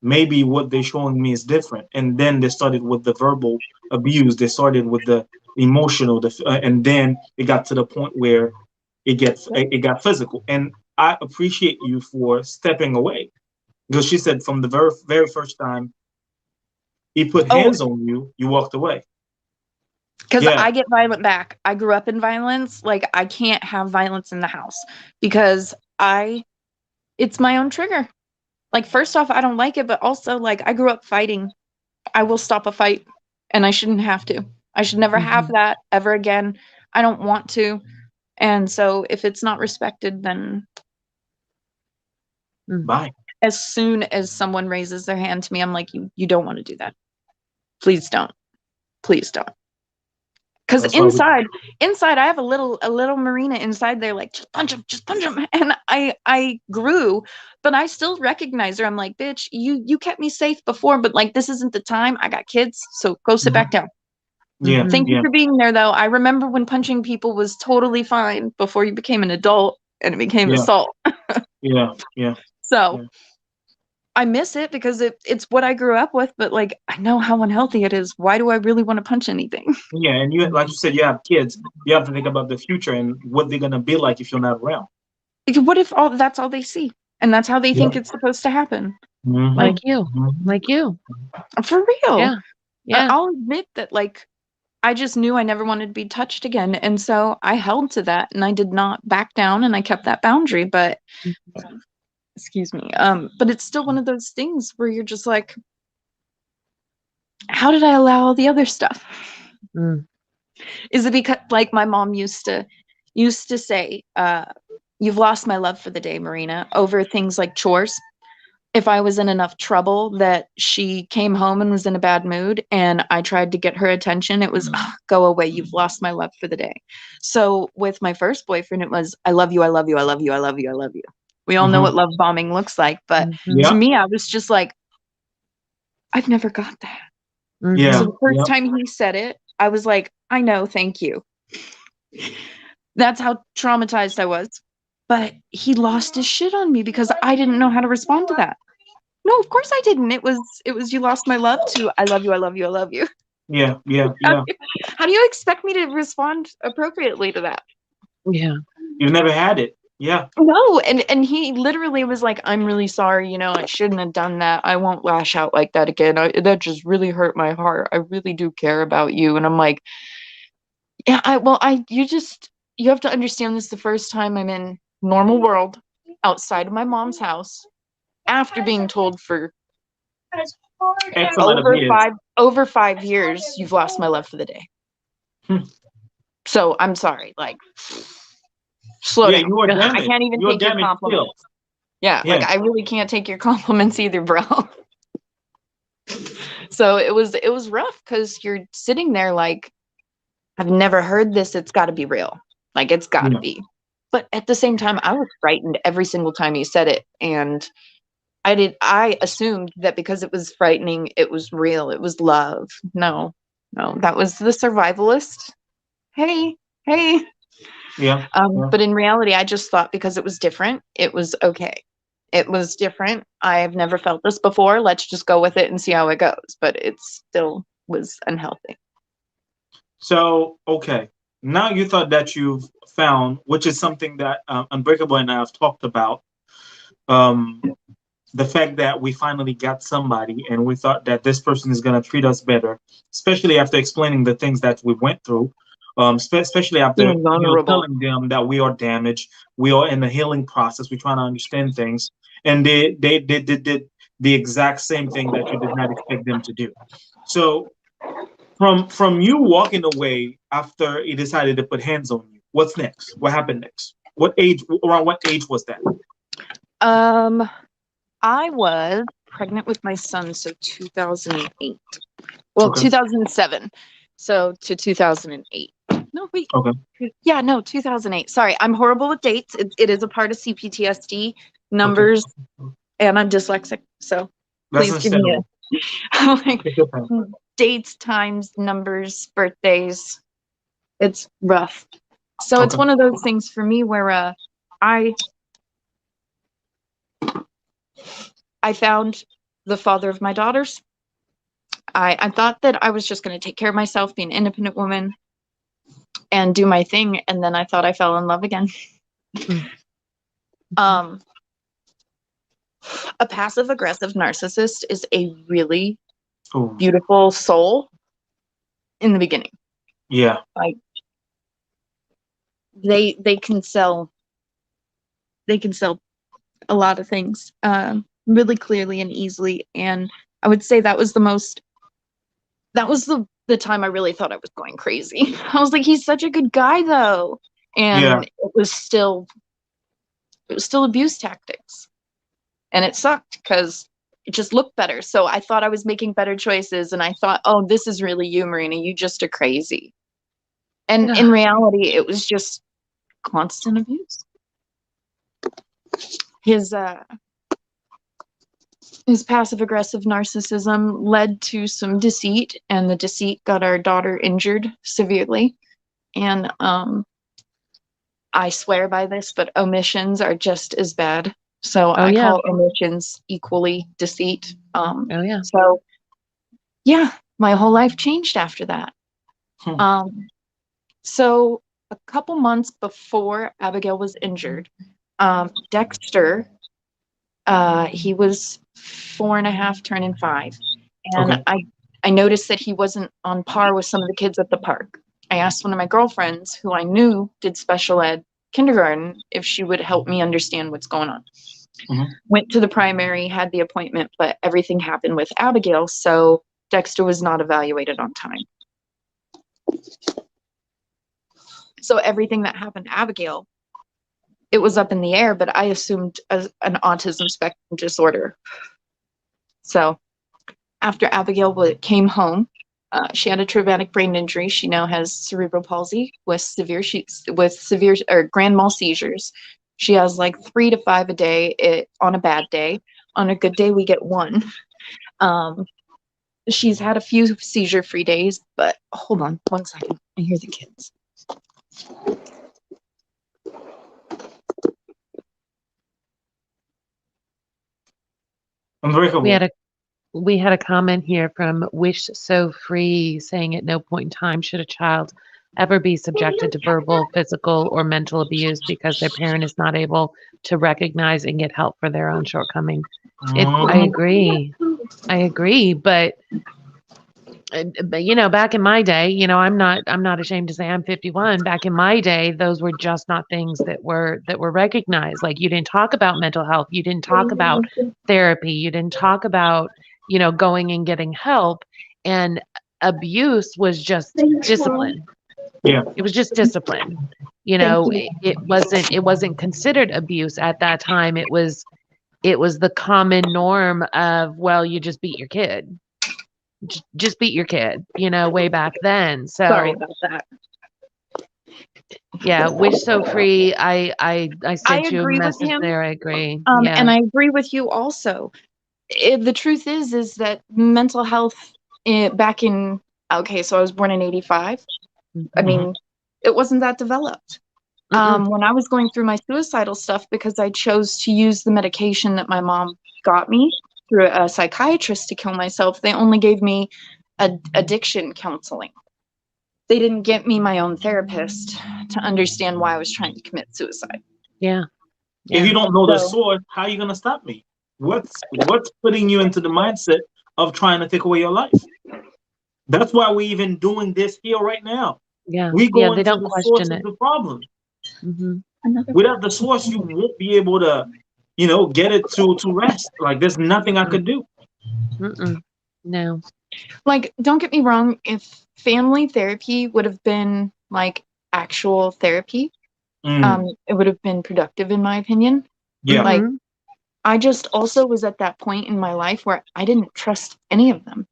Maybe what they're showing me is different. And then they started with the verbal abuse. They started with the emotional, and then it got to the point where it got physical. And I appreciate you for stepping away, because she said from the very, very first time he put hands on you, you walked away. Because I get violent back. I grew up in violence. Like, I can't have violence in the house because it's my own trigger. Like, first off, I don't like it, but also, like, I grew up fighting. I will stop a fight, and I shouldn't have to. I should never have that ever again. I don't want to. And so if it's not respected, then bye. As soon as someone raises their hand to me, I'm like, you don't want to do that. Please don't. Please don't. Because inside, I have a little Marina inside there, like, just punch him. And I grew, but I still recognize her. I'm like, bitch, you kept me safe before, but like, this isn't the time. I got kids, so go sit back down. Yeah. Thank you for being there, though. I remember when punching people was totally fine before you became an adult and it became assault. Yeah. So, I miss it because it's what I grew up with, but like I know how unhealthy it is. Why do I really want to punch anything? Yeah, and you, like you said, you have kids. You have to think about the future and what they're gonna be like if you're not around. Like, what if that's all they see, and that's how they think Yep. it's supposed to happen? Like you, Mhm. like you. For real. Yeah. Yeah. I'll admit that, like, I just knew I never wanted to be touched again, and so I held to that, and I did not back down, and I kept that boundary. But excuse me, but it's still one of those things where you're just like, how did I allow all the other stuff? Mm. Is it because, like, my mom used to say, you've lost my love for the day, Marina, over things like chores. If I was in enough trouble that she came home and was in a bad mood and I tried to get her attention, it was, go away, you've lost my love for the day. So with my first boyfriend, it was, I love you, I love you, I love you, I love you, I love you. We all know what love bombing looks like, but Yeah. to me, I was just like, I've never got that. Yeah. So the first time he said it, I was like, I know, thank you. That's how traumatized I was. But he lost his shit on me because I didn't know how to respond to that. No, of course I didn't. It was you lost my love to I love you, I love you, I love you. Yeah. How do you expect me to respond appropriately to that? Yeah. You've never had it. Yeah. No, and he literally was like, I'm really sorry, I shouldn't have done that. I won't lash out like that again. That just really hurt my heart. I really do care about you. And I'm like, yeah, you have to understand this the first time I'm in normal world outside of my mom's house after being told for X amount of years. over 5 years, you've lost my love for the day. So I'm sorry, like, slow down. You are damaged. I can't even take your compliments. Yeah, like I really can't take your compliments either, bro. So it was rough because you're sitting there like, I've never heard this. It's got to be real. Like, it's got to be. But at the same time, I was frightened every single time he said it. And I assumed that because it was frightening, it was real. It was love. No, that was the survivalist. Hey. Yeah. But in reality, I just thought because it was different, it was okay. It was different. I have never felt this before. Let's just go with it and see how it goes. But it still was unhealthy. So, okay. Now you thought that you've found, which is something that Unbreakable and I have talked about, the fact that we finally got somebody and we thought that this person is going to treat us better, especially after explaining the things that we went through, especially after telling them that we are damaged, we are in the healing process, we're trying to understand things, and they did the exact same thing that you did not expect them to do. So from you walking away after he decided to put hands on you, what's next? What happened next? Around what age was that? I was pregnant with my son, so 2008. Well, 2007. So to 2008. No, wait. Okay. Yeah, no, 2008. Sorry, I'm horrible with dates. It is a part of C-Ptsd, numbers, and I'm dyslexic. So please give me like dates, times, numbers, birthdays. It's rough. So it's one of those things for me where I found the father of my daughters. I thought that I was just going to take care of myself, be an independent woman, and do my thing. And then I thought I fell in love again. A passive-aggressive narcissist is a really beautiful soul in the beginning. Yeah. Like, they can sell a lot of things really clearly and easily. And I would say that was the time I really thought I was going crazy. I was like, he's such a good guy though. And it was still abuse tactics. And it sucked because it just looked better. So I thought I was making better choices, and I thought, oh, this is really you, Marina. You just are crazy. And in reality, it was just constant abuse. His passive-aggressive narcissism led to some deceit, and the deceit got our daughter injured severely. And I swear by this, but omissions are just as bad So Oh, I yeah. call omissions equally deceit. Oh, yeah. So yeah, my whole life changed after that. So a couple months before Abigail was injured, Dexter, he was 4.5, turning 5. And Okay. I noticed that he wasn't on par with some of the kids at the park. I asked one of my girlfriends, who I knew did special ed kindergarten, if she would help me understand what's going on. Went to the primary, had the appointment, but everything happened with Abigail, so Dexter was not evaluated on time. So everything that happened to Abigail, it was up in the air, but I assumed as an autism spectrum disorder. So after Abigail came home, she had a traumatic brain injury. She now has cerebral palsy with severe or grand mal seizures. She has like 3 to 5 a day on a bad day. On a good day, we get 1. She's had a few seizure-free days, but hold on 1 second. I hear the kids. Unbreakable. We had a comment here from Wish So Free saying at no point in time should a child ever be subjected to verbal, physical, or mental abuse because their parent is not able to recognize and get help for their own shortcoming. I agree. But you know, back in my day, you know, I'm not ashamed to say I'm 51. Back in my day, those were just not things that were recognized. Like, you didn't talk about mental health, you didn't talk about therapy, you didn't talk about, you know, going and getting help, and abuse was just discipline. Yeah. It was just discipline. You know, it wasn't considered abuse at that time. It was the common norm of, well, you just beat your kid. Just beat your kid, you know, way back then. So sorry about that. Yeah, Wish So Free. I sent you a agree with message him. there. I agree. And I agree with you also. The truth is that mental health back in, okay, so I was born in 85. I mean, it wasn't that developed. When I was going through my suicidal stuff, because I chose to use the medication that my mom got me through a psychiatrist to kill myself, they only gave me addiction counseling. They didn't get me my own therapist to understand why I was trying to commit suicide. Yeah. If you don't know the source, how are you going to stop me? What's putting you into the mindset of trying to take away your life? That's why we're even doing this here right now. Yeah. We go they into don't the question source it. of the problem. Without the source, you won't be able to, you know, get it to rest. Like, there's nothing I could do. No. Like, don't get me wrong, if family therapy would have been like actual therapy, it would have been productive, in my opinion. Yeah. Like, I just also was at that point in my life where I didn't trust any of them.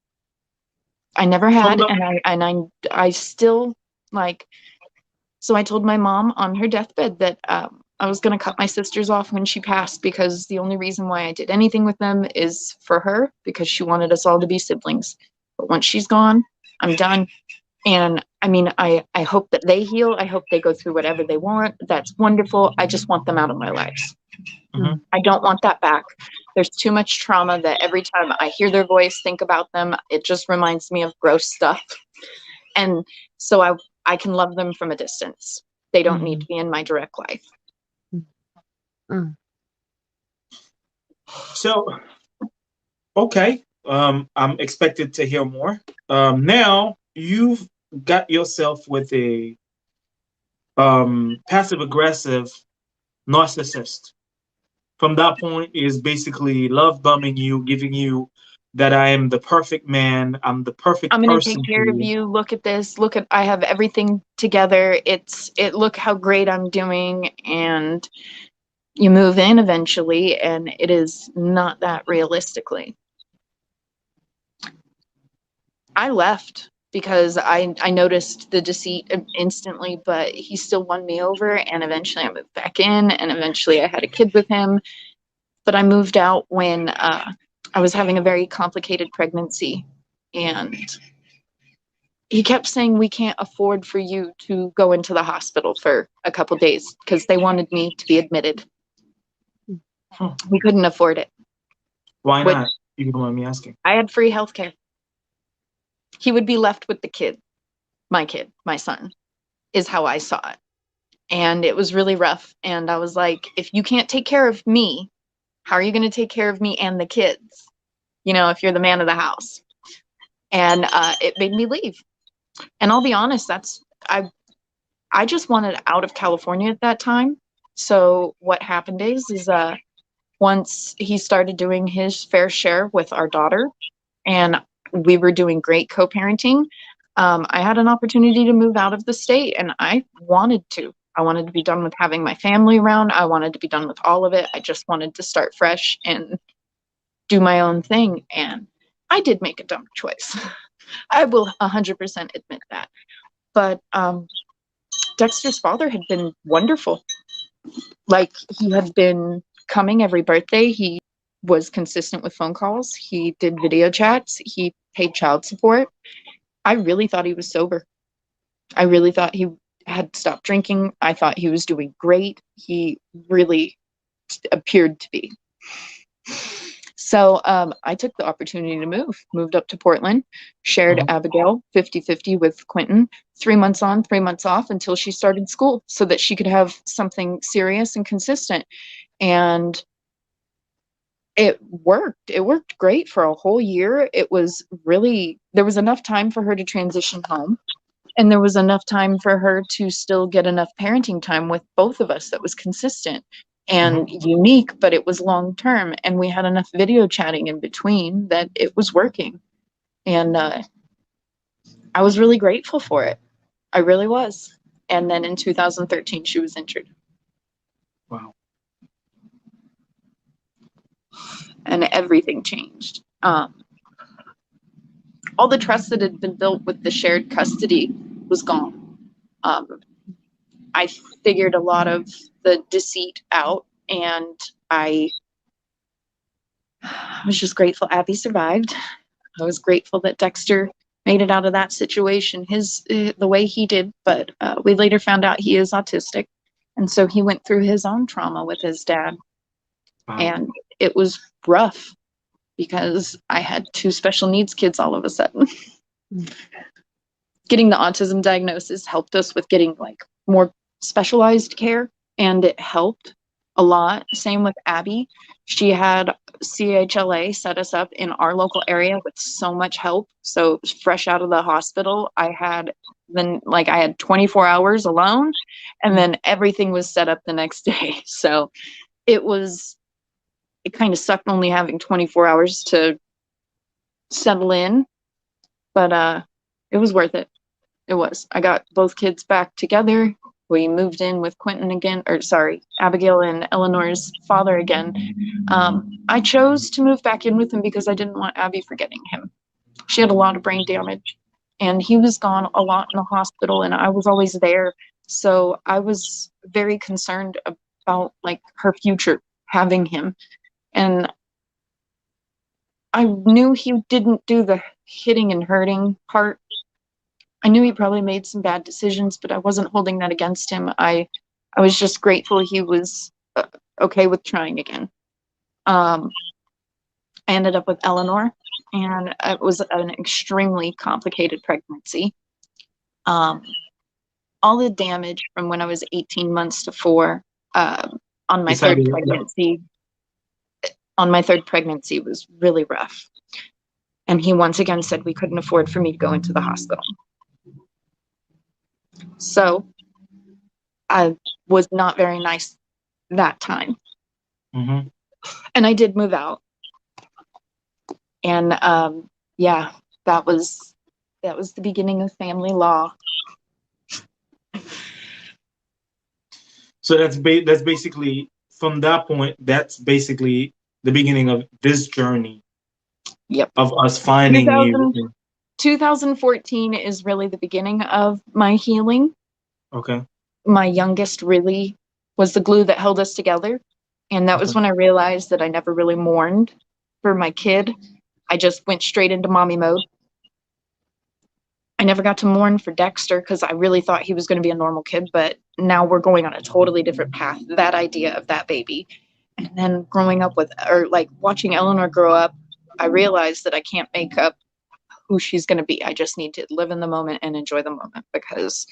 I never had, and I still, like, so I told my mom on her deathbed that I was going to cut my sisters off when she passed, because the only reason why I did anything with them is for her, because she wanted us all to be siblings. But once she's gone, I'm done. And I mean, I hope that they heal. I hope they go through whatever they want. That's wonderful. I just want them out of my lives. I don't want that back. There's too much trauma that every time I hear their voice, think about them, it just reminds me of gross stuff. And so I can love them from a distance. They don't need to be in my direct life. So, okay. I'm expected to hear more. Now you've got yourself with a passive aggressive narcissist. From that point is basically love bombing you, giving you that I am the perfect man, I'm the perfect I'm going to person take care of you. Look at this. Look at, I have everything together. Look how great I'm doing. And you move in eventually, and it is not that realistically. I left because I noticed the deceit instantly, but he still won me over, and eventually I moved back in, and eventually I had a kid with him. But I moved out when I was having a very complicated pregnancy, and he kept saying, we can't afford for you to go into the hospital for a couple days, because they wanted me to be admitted. We couldn't afford it. Why not? You don't mind me asking. I had free healthcare. He would be left with the kid, my son, is how I saw it. And it was really rough. And I was like, if you can't take care of me, how are you going to take care of me and the kids? You know, if you're the man of the house. And it made me leave. And I'll be honest, I just wanted out of California at that time. So what happened is once he started doing his fair share with our daughter, and we were doing great co-parenting, I had an opportunity to move out of the state, and I wanted to. I wanted to be done with having my family around. I wanted to be done with all of it. I just wanted to start fresh and do my own thing. And I did make a dumb choice. I will 100% admit that. But Dexter's father had been wonderful. Like, he had been coming every birthday. He was consistent with phone calls. He did video chats. He paid child support. I really thought he was sober. I really thought he had stopped drinking. I thought he was doing great. He really appeared to be. So I took the opportunity to moved up to Portland, shared Abigail 50-50 with Quentin, 3 months on, 3 months off until she started school so that she could have something serious and consistent. And it worked. It worked great for a whole year. It was really, there was enough time for her to transition home. And there was enough time for her to still get enough parenting time with both of us that was consistent and unique, but it was long term. And we had enough video chatting in between that it was working. And I was really grateful for it. I really was. And then in 2013, she was injured. Wow. And everything changed. All the trust that had been built with the shared custody was gone. I figured a lot of the deceit out, and I was just grateful Abby survived. I was grateful that Dexter made it out of that situation the way he did, but we later found out he is autistic, and so he went through his own trauma with his dad. Wow. And it was rough because I had 2 special needs kids all of a sudden. Getting the autism diagnosis helped us with getting like more specialized care, and it helped a lot. Same with Abby. She had CHLA set us up in our local area with so much help. So fresh out of the hospital, I had 24 hours alone, and then everything was set up the next day. So it kind of sucked only having 24 hours to settle in, but it was worth it. It was. I got both kids back together. We moved in with Quentin again, Abigail and Eleanor's father again. I chose to move back in with him because I didn't want Abby forgetting him. She had a lot of brain damage, and he was gone a lot in the hospital, and I was always there. So I was very concerned about like her future having him. And I knew he didn't do the hitting and hurting part. I knew he probably made some bad decisions, but I wasn't holding that against him. I was just grateful he was okay with trying again. I ended up with Eleanor, and it was an extremely complicated pregnancy. All the damage from when I was 18 months to 4 on my third pregnancy was really rough. And he once again said we couldn't afford for me to go into the hospital. So I was not very nice that time. And I did move out. And yeah, that was the beginning of family law. So that's basically, from that point, that's basically the beginning of this journey. Yep. Of us finding you. 2014 is really the beginning of my healing. Okay. My youngest really was the glue that held us together. And that was when I realized that I never really mourned for my kid. I just went straight into mommy mode. I never got to mourn for Dexter because I really thought he was going to be a normal kid, but now we're going on a totally different path. That idea of that baby And then growing up with, or like watching Eleanor grow up, I realized that I can't make up who she's going to be. I just need to live in the moment and enjoy the moment, because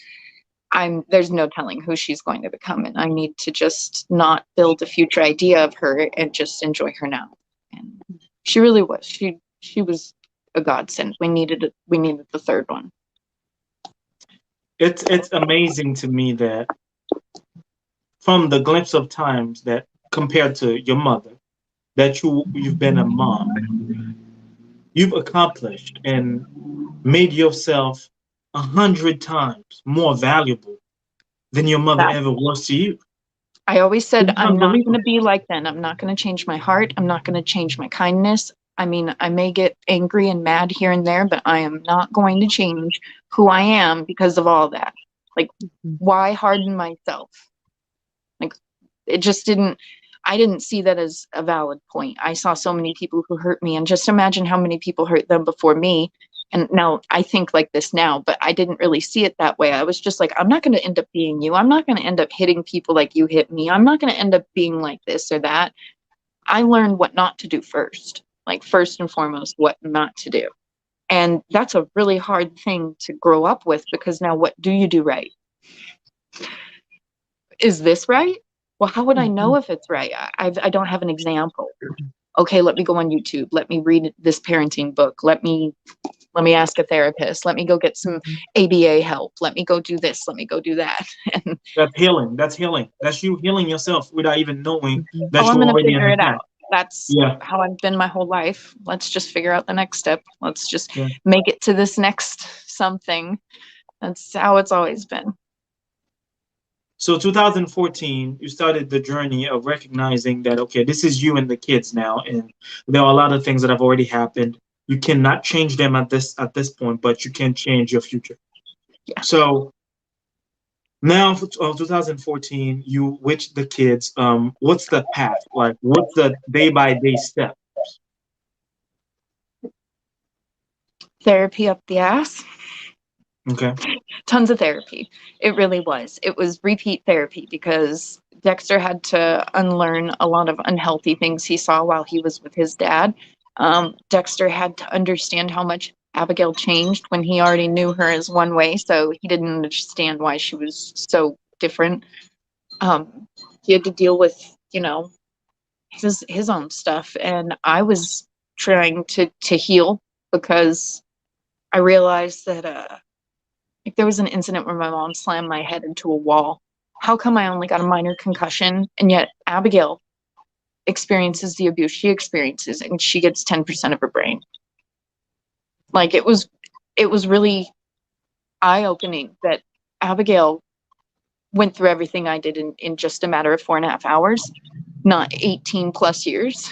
there's no telling who she's going to become. And I need to just not build a future idea of her and just enjoy her now. And she really was. She was a godsend. We needed the third one. It's amazing to me that from the glimpse of times that compared to your mother, that you've been a mom, you've accomplished and made yourself 100 times more valuable than your mother ever was to you. I always said, I'm not going to be like them. I'm not going to change my heart. I'm not going to change my kindness. I mean, I may get angry and mad here and there, but I am not going to change who I am because of all that. Like, why harden myself? Like, it just didn't, I didn't see that as a valid point. I saw so many people who hurt me, and just imagine how many people hurt them before me. And now I think like this now, but I didn't really see it that way. I was just like, I'm not going to end up being you. I'm not going to end up hitting people like you hit me. I'm not going to end up being like this or that. I learned what not to do first, like first and foremost, what not to do. And that's a really hard thing to grow up with, because now what do you do right? Is this right? Well, how would I know if it's right? I don't have an example. Okay, let me go on YouTube. Let me read this parenting book. Let me ask a therapist. Let me go get some ABA help. Let me go do this. Let me go do that. And that's healing. That's healing. That's you healing yourself without even knowing that I'm you're going to already figure in it out. That's how I've been my whole life. Let's just figure out the next step. Let's just make it to this next something. That's how it's always been. So 2014, you started the journey of recognizing that, okay, this is you and the kids now, and there are a lot of things that have already happened. You cannot change them at this point, but you can change your future. Yeah. So now, for 2014, you with the kids. What's the path? Like, what's the day-by-day step? Therapy up the ass. Okay. Tons of therapy. It really was. It was repeat therapy, because Dexter had to unlearn a lot of unhealthy things he saw while he was with his dad. Dexter had to understand how much Abigail changed when he already knew her as one way, so he didn't understand why she was so different. He had to deal with, his own stuff, and I was trying to heal, because I realized that like there was an incident where my mom slammed my head into a wall. How come I only got a minor concussion, and yet Abigail experiences the abuse she experiences, and she gets 10% of her brain? Like, it was really eye-opening that Abigail went through everything I did in just a matter of 4.5 hours, not 18 plus years.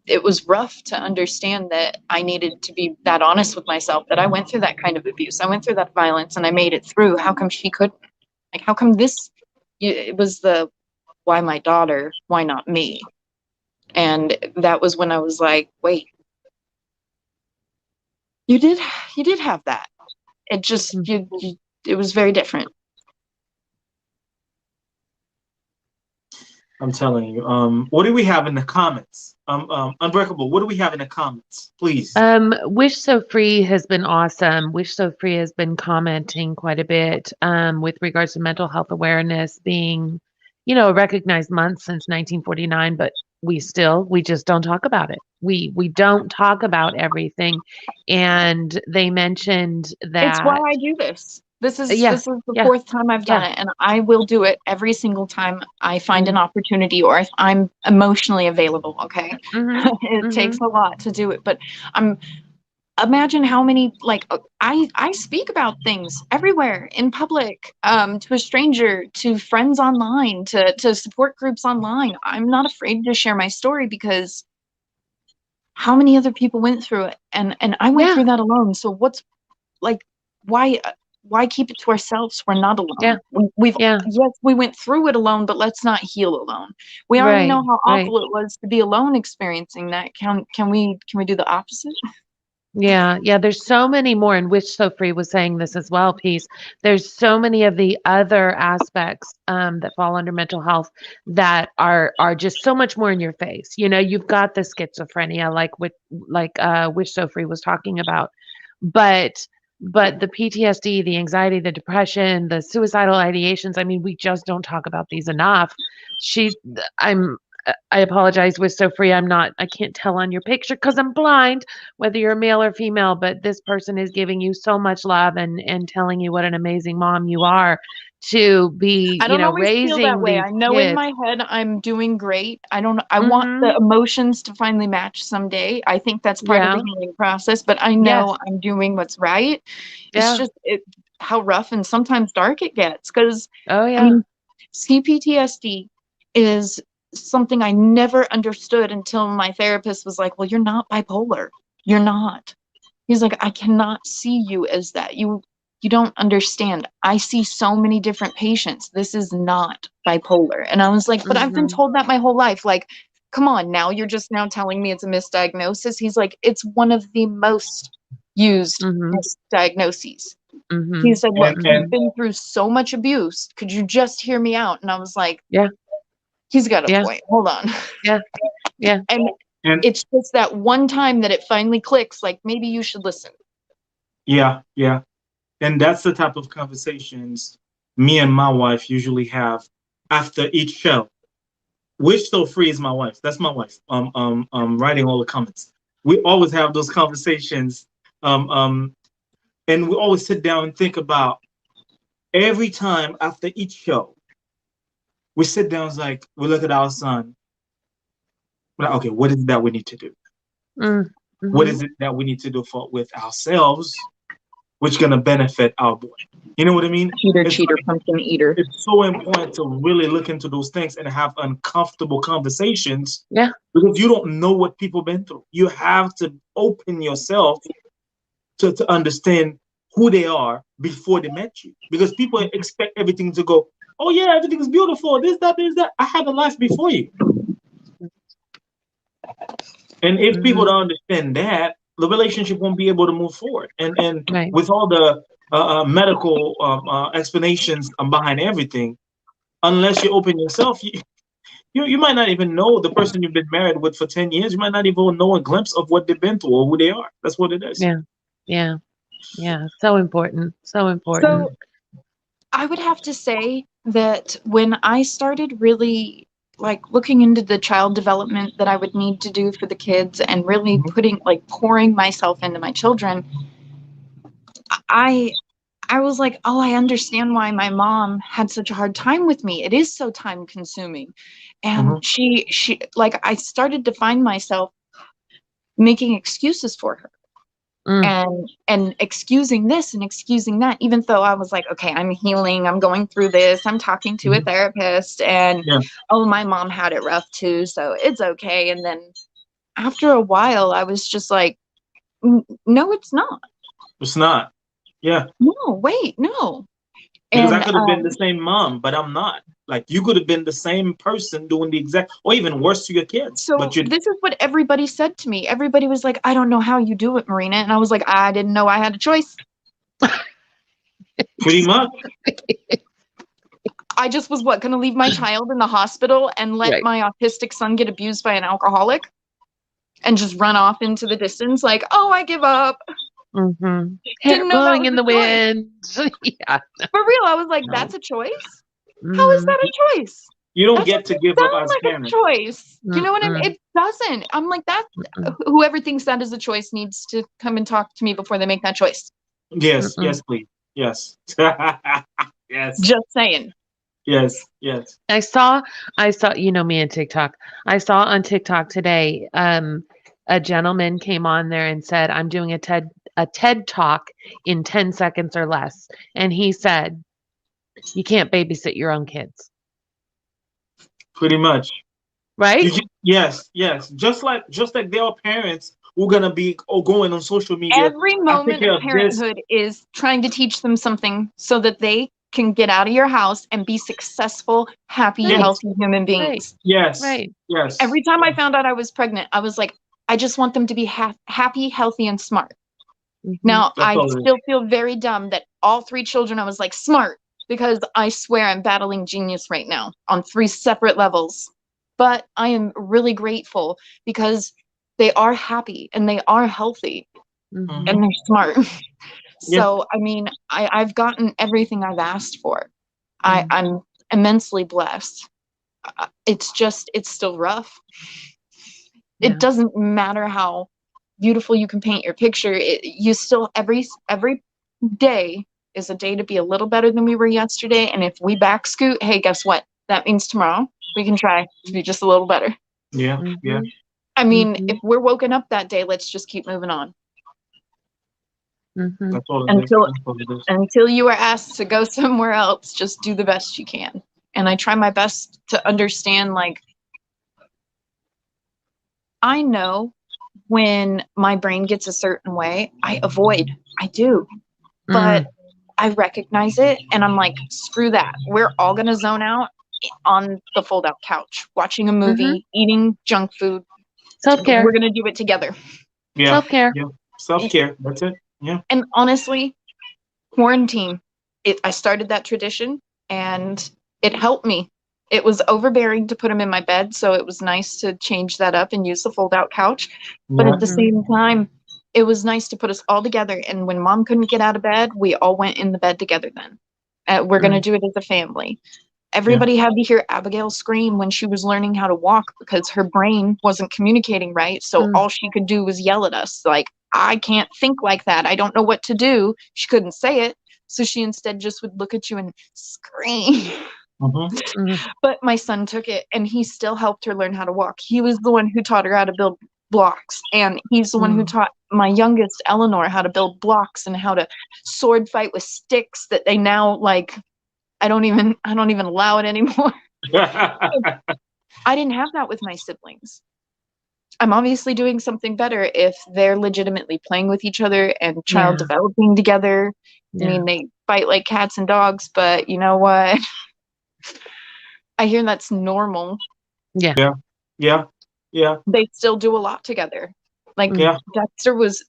It was rough to understand that I needed to be that honest with myself, that I went through that kind of abuse. I went through that violence, and I made it through. How come she couldn't? Like, how come this? It was the, why my daughter? Why not me? And that was when I was like, wait, you did have that. It just, it was very different. I'm telling you. What do we have in the comments? Unbreakable, what do we have in the comments, please? Wish So Free has been awesome. Wish So Free has been commenting quite a bit with regards to mental health awareness being, a recognized month since 1949, but we just don't talk about it. We don't talk about everything. And they mentioned that it's why I do this. This is the fourth time I've done it, and I will do it every single time I find an opportunity, or if I'm emotionally available. Okay, it takes a lot to do it, but imagine how many, like, I speak about things everywhere in public, to a stranger, to friends online, to support groups online. I'm not afraid to share my story, because how many other people went through it, and I went through that alone. So what's, like, why keep it to ourselves? We're not alone. Yes, we went through it alone, but let's not heal alone. We already know how awful it was to be alone experiencing that. Can we do the opposite? Yeah, yeah, there's so many more, and Wish So Free was saying this as well, Peace. There's so many of the other aspects that fall under mental health that are just so much more in your face. You know, you've got the schizophrenia, Wish So Free was talking about, but the PTSD, the anxiety, the depression, the suicidal ideations. I mean, we just don't talk about these enough. She, I'm. I apologize, Wish So Free. I can't tell on your picture because I'm blind whether you're male or female, but this person is giving you so much love and telling you what an amazing mom you are to be, I don't always feel that raising way. these I know in kids. my head I'm doing great. I want Mhm. the emotions to finally match someday. I think that's part of Yeah. the healing process, but I Yes. know I'm doing what's right. It's Yeah. just how rough and sometimes dark it gets, because Oh I yeah. mean, C-Ptsd is something I never understood until my therapist was like, well, you're not bipolar. You're not. He's like, I cannot see you as that. You don't understand. I see so many different patients. This is not bipolar. And I was like, but I've been Mhm. told that my whole life. Like, come on, now you're just now telling me it's a misdiagnosis. He's like, it's one of the most used Mhm. misdiagnoses. Mhm. He said, look, And you've been through so much abuse. Could you just hear me out? And I was like, Yeah. he's got a Yeah. point. Hold on. Yeah. Yeah. And and it's just that one time that it finally clicks, like, maybe you should listen. yeah, yeah. And that's the type of conversations me and my wife usually have after each show. Wish So Free is my wife. That's my wife. Writing all the comments. We always have those conversations. And we always sit down and think about every time after each show. We sit down, it's like we look at our son. We're like, okay, what is it that we need to do? Mm. What Mhm. is it that we need to do for with ourselves, which gonna benefit our boy? You know what I mean? Cheater, It's cheater, like, pumpkin eater. it's so important to really look into those things and have uncomfortable conversations Yeah. because you don't know what people been through. You have to open yourself to understand who they are before they met you. Because people expect everything to go, oh yeah, everything's beautiful, this, that, this, that. I had a life before you. And if people Mhm. don't understand that, the relationship won't be able to move forward. And Right. with all the medical explanations behind everything, unless you open yourself, you might not even know the person you've been married with for 10 years. You might not even know a glimpse of what they've been through or who they are. That's what it is. Yeah. Yeah. Yeah. So important. So important. So I would have to say that when I started really like looking into the child development that I would need to do for the kids and really Mhm. pouring myself into my children, I I was like, oh, I understand why my mom had such a hard time with me. It is so time consuming. And Mhm. she like I started to find myself making excuses for her Mm. and excusing this and excusing that, even though I was like, okay, I'm healing, I'm going through this, I'm talking to a Mhm. therapist, and Yeah, oh, my mom had it rough too, so it's okay. And then after a while I was just like, no, it's not. it's not. Yeah, No, wait, no. because I And could have been the same mom, but I'm not. Like you could have been the same person doing the exact, or even worse to your kids. But so you, this is what everybody said to me. Everybody was like, I don't know how you do it, Marina. And I was like, I didn't know I had a choice. pretty much. I just was going to leave my child in the hospital and let Right. my autistic son get abused by an alcoholic and just run off into the distance like, oh, I give up. Mhm. Hair Didn't know that blowing was in a the choice. wind. Yeah. For real, I was like, No. that's a choice? How is Mhm. that a choice? You don't That get to doesn't give up sound as like a parents. choice. You know what I mean? Mm-mm. It doesn't. I'm like, that. Mm-mm. Whoever thinks that is a choice needs to come and talk to me before they make that choice. Yes, Mm-mm. yes, please. Yes. Yes, Just saying. yes, yes. I saw, you know me and TikTok. I saw on TikTok today, a gentleman came on there and said, I'm doing a TED talk in 10 seconds or less. And he said, you can't babysit your own kids, Pretty much. right? Yes, yes. Just like there are parents who are gonna be going on social media. Every I take moment care of of this. parenthood is trying to teach them something so that they can get out of your house and be successful, happy, Right, Yes, healthy human right, beings. yes, right. yes. Every time I found out I was pregnant, I was like, I just want them to be happy, healthy, and smart. Now, That's I all it is. still feel very dumb that all 3 children, I was like, smart, because I swear I'm battling genius right now on 3 separate levels. But I am really grateful because they are happy and they are healthy Mhm. and they're smart. Yeah. So, I mean, I've gotten everything I've asked for. Mhm. I'm immensely blessed. It's still rough. Yeah. It doesn't matter how beautiful you can paint your picture. You still, every day is a day to be a little better than we were yesterday. And if we back scoot, hey, guess what? That means tomorrow we can try to be just a little better. Yeah. Yeah. Mhm. I mean, Mhm. if we're woken up that day, let's just keep moving on Mhm. That's all it is. until That's all it is. until you are asked to go somewhere else. Just do the best you can. And I try my best to understand, like, I know when my brain gets a certain way, I avoid. I do. But I recognize it and I'm like, screw that. We're all going to zone out on the fold out couch, watching a movie, eating junk food. Self-care. We're going to do it together. Yeah. Self-care. Yeah. Self-care. That's it. Yeah. And honestly, quarantine, I started that tradition and it helped me. It was overbearing to put him in my bed, so it was nice to change that up and use the fold out couch. But Yeah. at the same time, it was nice to put us all together. And when mom couldn't get out of bed, we all went in the bed together then. We're going to do it as a family. Everybody had to hear Abigail scream when she was learning how to walk because her brain wasn't communicating right. So all she could do was yell at us like, I can't think like that. I don't know what to do. She couldn't say it. So she instead just would look at you and scream. Mhm. But my son took it and he still helped her learn how to walk. He was the one who taught her how to build blocks. And he's the one who taught my youngest Eleanor how to build blocks and how to sword fight with sticks that they now like. I don't even allow it anymore. I didn't have that with my siblings. I'm obviously doing something better if they're legitimately playing with each other and child developing together. I mean, they fight like cats and dogs, but you know what? I hear that's normal. Yeah. Yeah. Yeah. Yeah. They still do a lot together. Like Yeah. Dexter was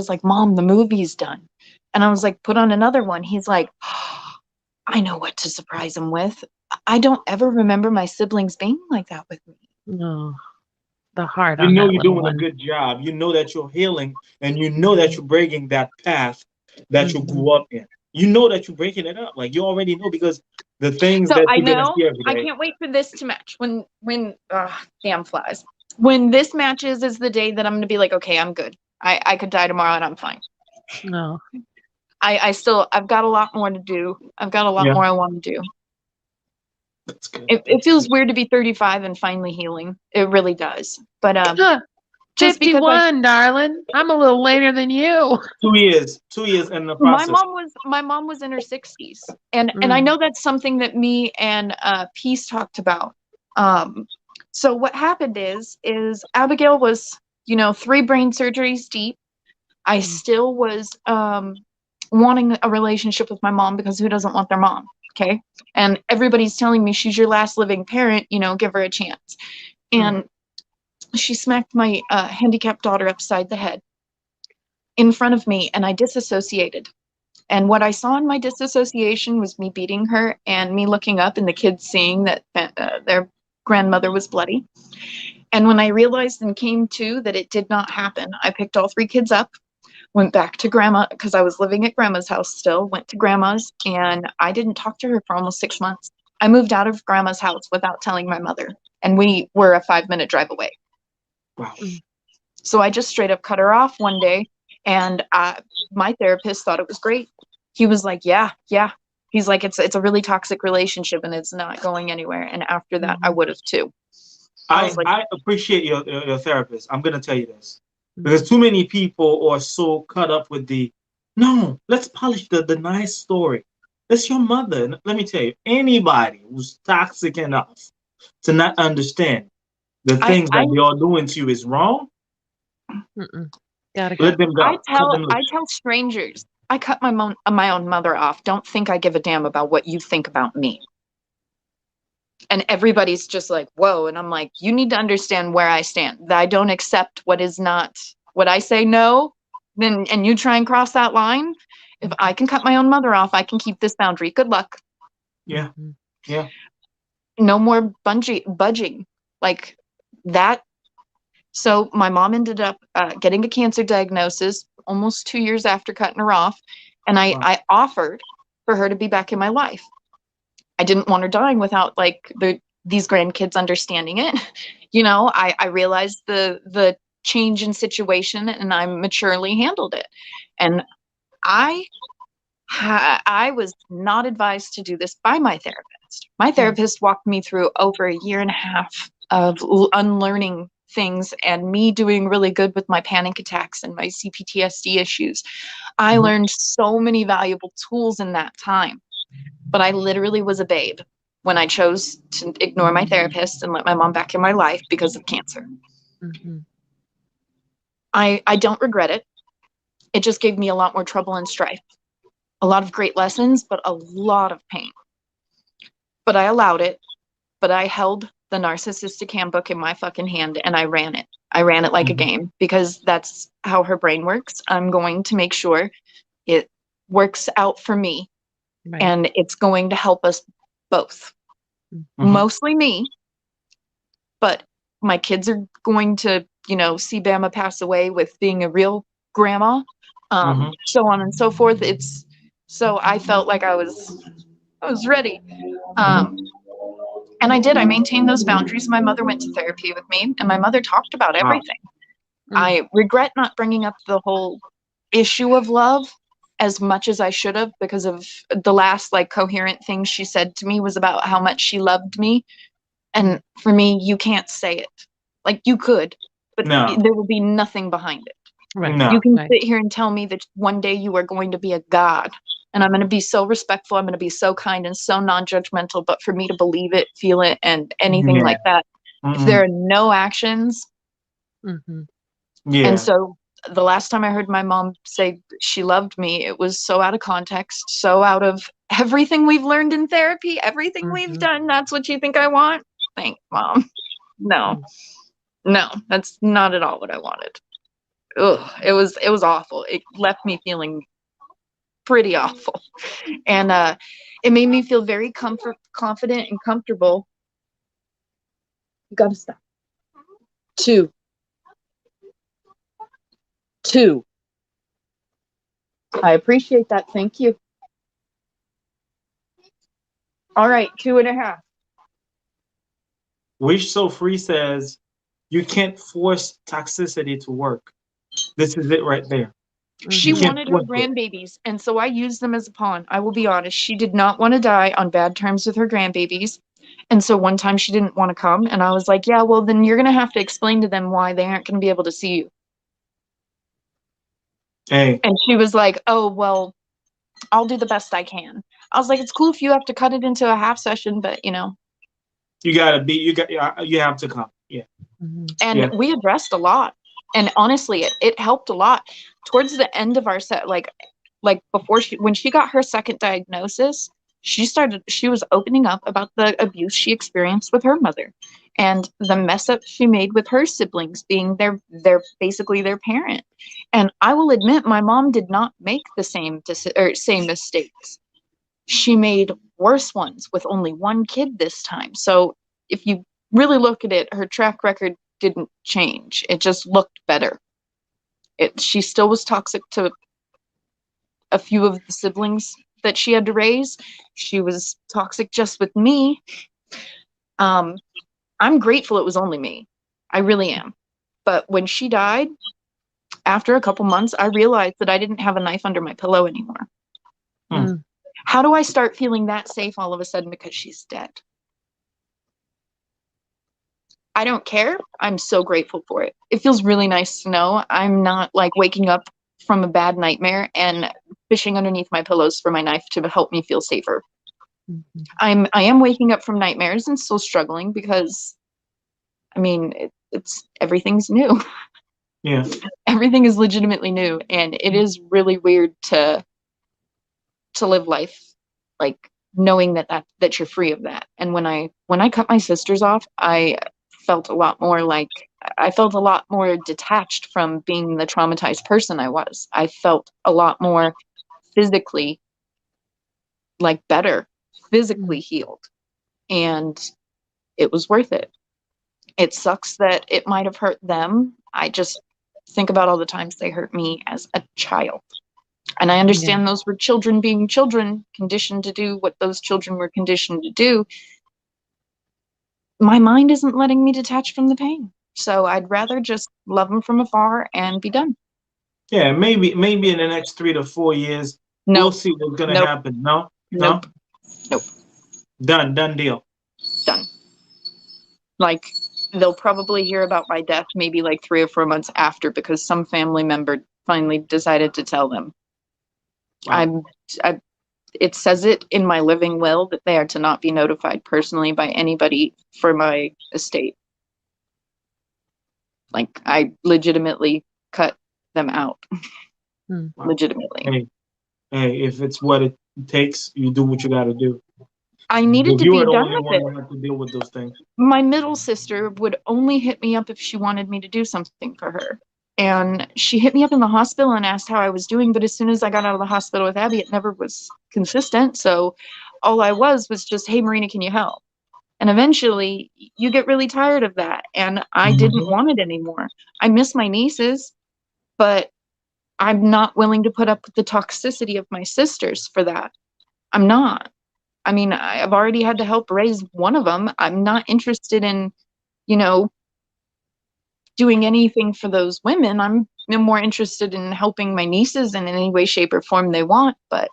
like, Mom, the movie's done. And I was like, put on another one. He's like, I know what to surprise him with. I don't ever remember my siblings being like that with me. No. The heart You on know that you're little doing a one. good job. You know that you're healing, and you know that you're breaking that path that you grew up in. You know that you're breaking it up. Like you already know because the things So that I you're gonna know see every I day. can't wait for this to match. When damn flies. When this matches is the day that I'm gonna be like, okay, I'm good. I could die tomorrow and I'm fine. No. I've got a lot more to do. I've got a lot Yeah. more I want to do. That's good. It feels weird to be 35 and finally healing. It really does. But just because 51, darling. I'm a little later than you. 2 years. 2 years in the process. my mom was in her 60s. And I know that's something that me and Peace talked about. So what happened is Abigail was, 3 brain surgeries deep. I still was wanting a relationship with my mom because who doesn't want their mom? Okay. And everybody's telling me she's your last living parent, give her a chance. And she smacked my handicapped daughter upside the head in front of me and I disassociated. And what I saw in my disassociation was me beating her and me looking up and the kids seeing that their grandmother was bloody. And when I realized and came to that it did not happen, I picked all 3 kids up, went back to grandma because I was living at grandma's house still, went to grandma's, and I didn't talk to her for almost 6 months. I moved out of grandma's house without telling my mother, and we were a 5-minute drive away. Wow. So I just straight up cut her off one day, and my therapist thought it was great. He was like, yeah. He's like, it's a really toxic relationship and it's not going anywhere. And after that, I would have too. I appreciate your therapist. I'm gonna tell you this because too many people are so caught up with no. Let's polish the nice story. That's your mother. Let me tell you, anybody who's toxic enough to not understand the things that they are doing to you is wrong. Gotta go. Let them go. I tell strangers, I cut my own mother off. Don't think I give a damn about what you think about me. And everybody's just like, whoa. And I'm like, you need to understand where I stand. That I don't accept what is not what I say. No, then, and you try and cross that line, if I can cut my own mother off, I can keep this boundary. Good luck. Yeah. Yeah. No more budging like that. So my mom ended up getting a cancer diagnosis almost 2 years after cutting her off. And I offered for her to be back in my life. I didn't want her dying without like these grandkids understanding it. You know, I realized the change in situation, and I maturely handled it. And I was not advised to do this by my therapist. My therapist walked me through over a year and a half of unlearning things, and me doing really good with my panic attacks and my C-Ptsd issues. I learned so many valuable tools in that time, but I literally was a babe when I chose to ignore my therapist and let my mom back in my life because of cancer. I don't regret it. It just gave me a lot more trouble and strife. A lot of great lessons, but a lot of pain. But I allowed it. But I held the narcissistic handbook in my fucking hand, and I ran it. I ran it like a game, because that's how her brain works. I'm going to make sure it works out for me, and it's going to help us both. Mostly me, but my kids are going to, you know, see Bama pass away with being a real grandma, so on and so forth. So I felt like I was ready. And I did. I maintained those boundaries. My mother went to therapy with me, and my mother talked about everything. I regret not bringing up the whole issue of love as much as I should have, because of the last like coherent thing she said to me was about how much she loved me. And for me, you can't say it. Like, you could, but there will be nothing behind it. You can sit here and tell me that one day you are going to be a god, and I'm going to be so respectful, I'm going to be so kind and so non-judgmental, but for me to believe it, feel it, and anything like that, if there are no actions. And so the last time I heard my mom say she loved me, it was so out of context, so out of everything we've learned in therapy, everything we've done. That's what you think I want? Thanks, Mom. No, that's not at all what I wanted. Ugh, it was awful. It left me feeling pretty awful. And it made me feel very confident and comfortable. You gotta stop. Two. I appreciate that. Thank you. All right, 2.5. Wish So Free says, you can't force toxicity to work. This is it right there. She wanted her grandbabies, and so I used them as a pawn. I will be honest. She did not want to die on bad terms with her grandbabies. And so one time she didn't want to come, and I was like, yeah, well, then you're going to have to explain to them why they aren't going to be able to see you. Hey. And she was like, oh, well, I'll do the best I can. I was like, it's cool if you have to cut it into a half session, but, you know. You have to come. Yeah. And we addressed a lot. And honestly, it helped a lot. Towards the end of our set, like before when she got her second diagnosis, she was opening up about the abuse she experienced with her mother, and the mess up she made with her siblings, being basically their parent. And I will admit, my mom did not make the same mistakes. She made worse ones with only one kid this time. So if you really look at it, her track record didn't change. It just looked better. She still was toxic to a few of the siblings that she had to raise. She was toxic just with me. I'm grateful it was only me. I really am. But when she died, after a couple months, I realized that I didn't have a knife under my pillow anymore. How do I start feeling that safe all of a sudden because she's dead? I don't care. I'm so grateful for it. It feels really nice to know I'm not like waking up from a bad nightmare and fishing underneath my pillows for my knife to help me feel safer. I am waking up from nightmares and still struggling because, I mean, everything's new. Yeah. Everything is legitimately new, and it is really weird to live life like knowing that you're free of that. And when I cut my sisters off, I felt a lot more like I felt a lot more detached from being the traumatized person I was. I felt a lot more physically, like, better, physically healed. And it was worth it. It sucks that it might have hurt them. I just think about all the times they hurt me as a child. And I understand those were children being children, conditioned to do what those children were conditioned to do. My mind isn't letting me detach from the pain. So I'd rather just love them from afar and be done. Yeah, maybe in the next 3 to 4 years, we'll see what's gonna happen. No? Nope. Done deal. Done. Like, they'll probably hear about my death maybe like 3 or 4 months after, because some family member finally decided to tell them. Wow. It says it in my living will that they are to not be notified personally by anybody for my estate. Like, I legitimately cut them out. Legitimately. Hey, if it's what it takes, you do what you got to do. I needed to be done with it. You have to deal with those things. My middle sister would only hit me up if she wanted me to do something for her. And she hit me up in the hospital and asked how I was doing. But as soon as I got out of the hospital with Abby, it never was consistent. So all I was just, hey, Marina, can you help? And eventually you get really tired of that. And I didn't want it anymore. I miss my nieces, but I'm not willing to put up with the toxicity of my sisters for that. I'm not. I mean, I've already had to help raise one of them. I'm not interested in, doing anything for those women. I'm more interested in helping my nieces in any way, shape, or form they want. But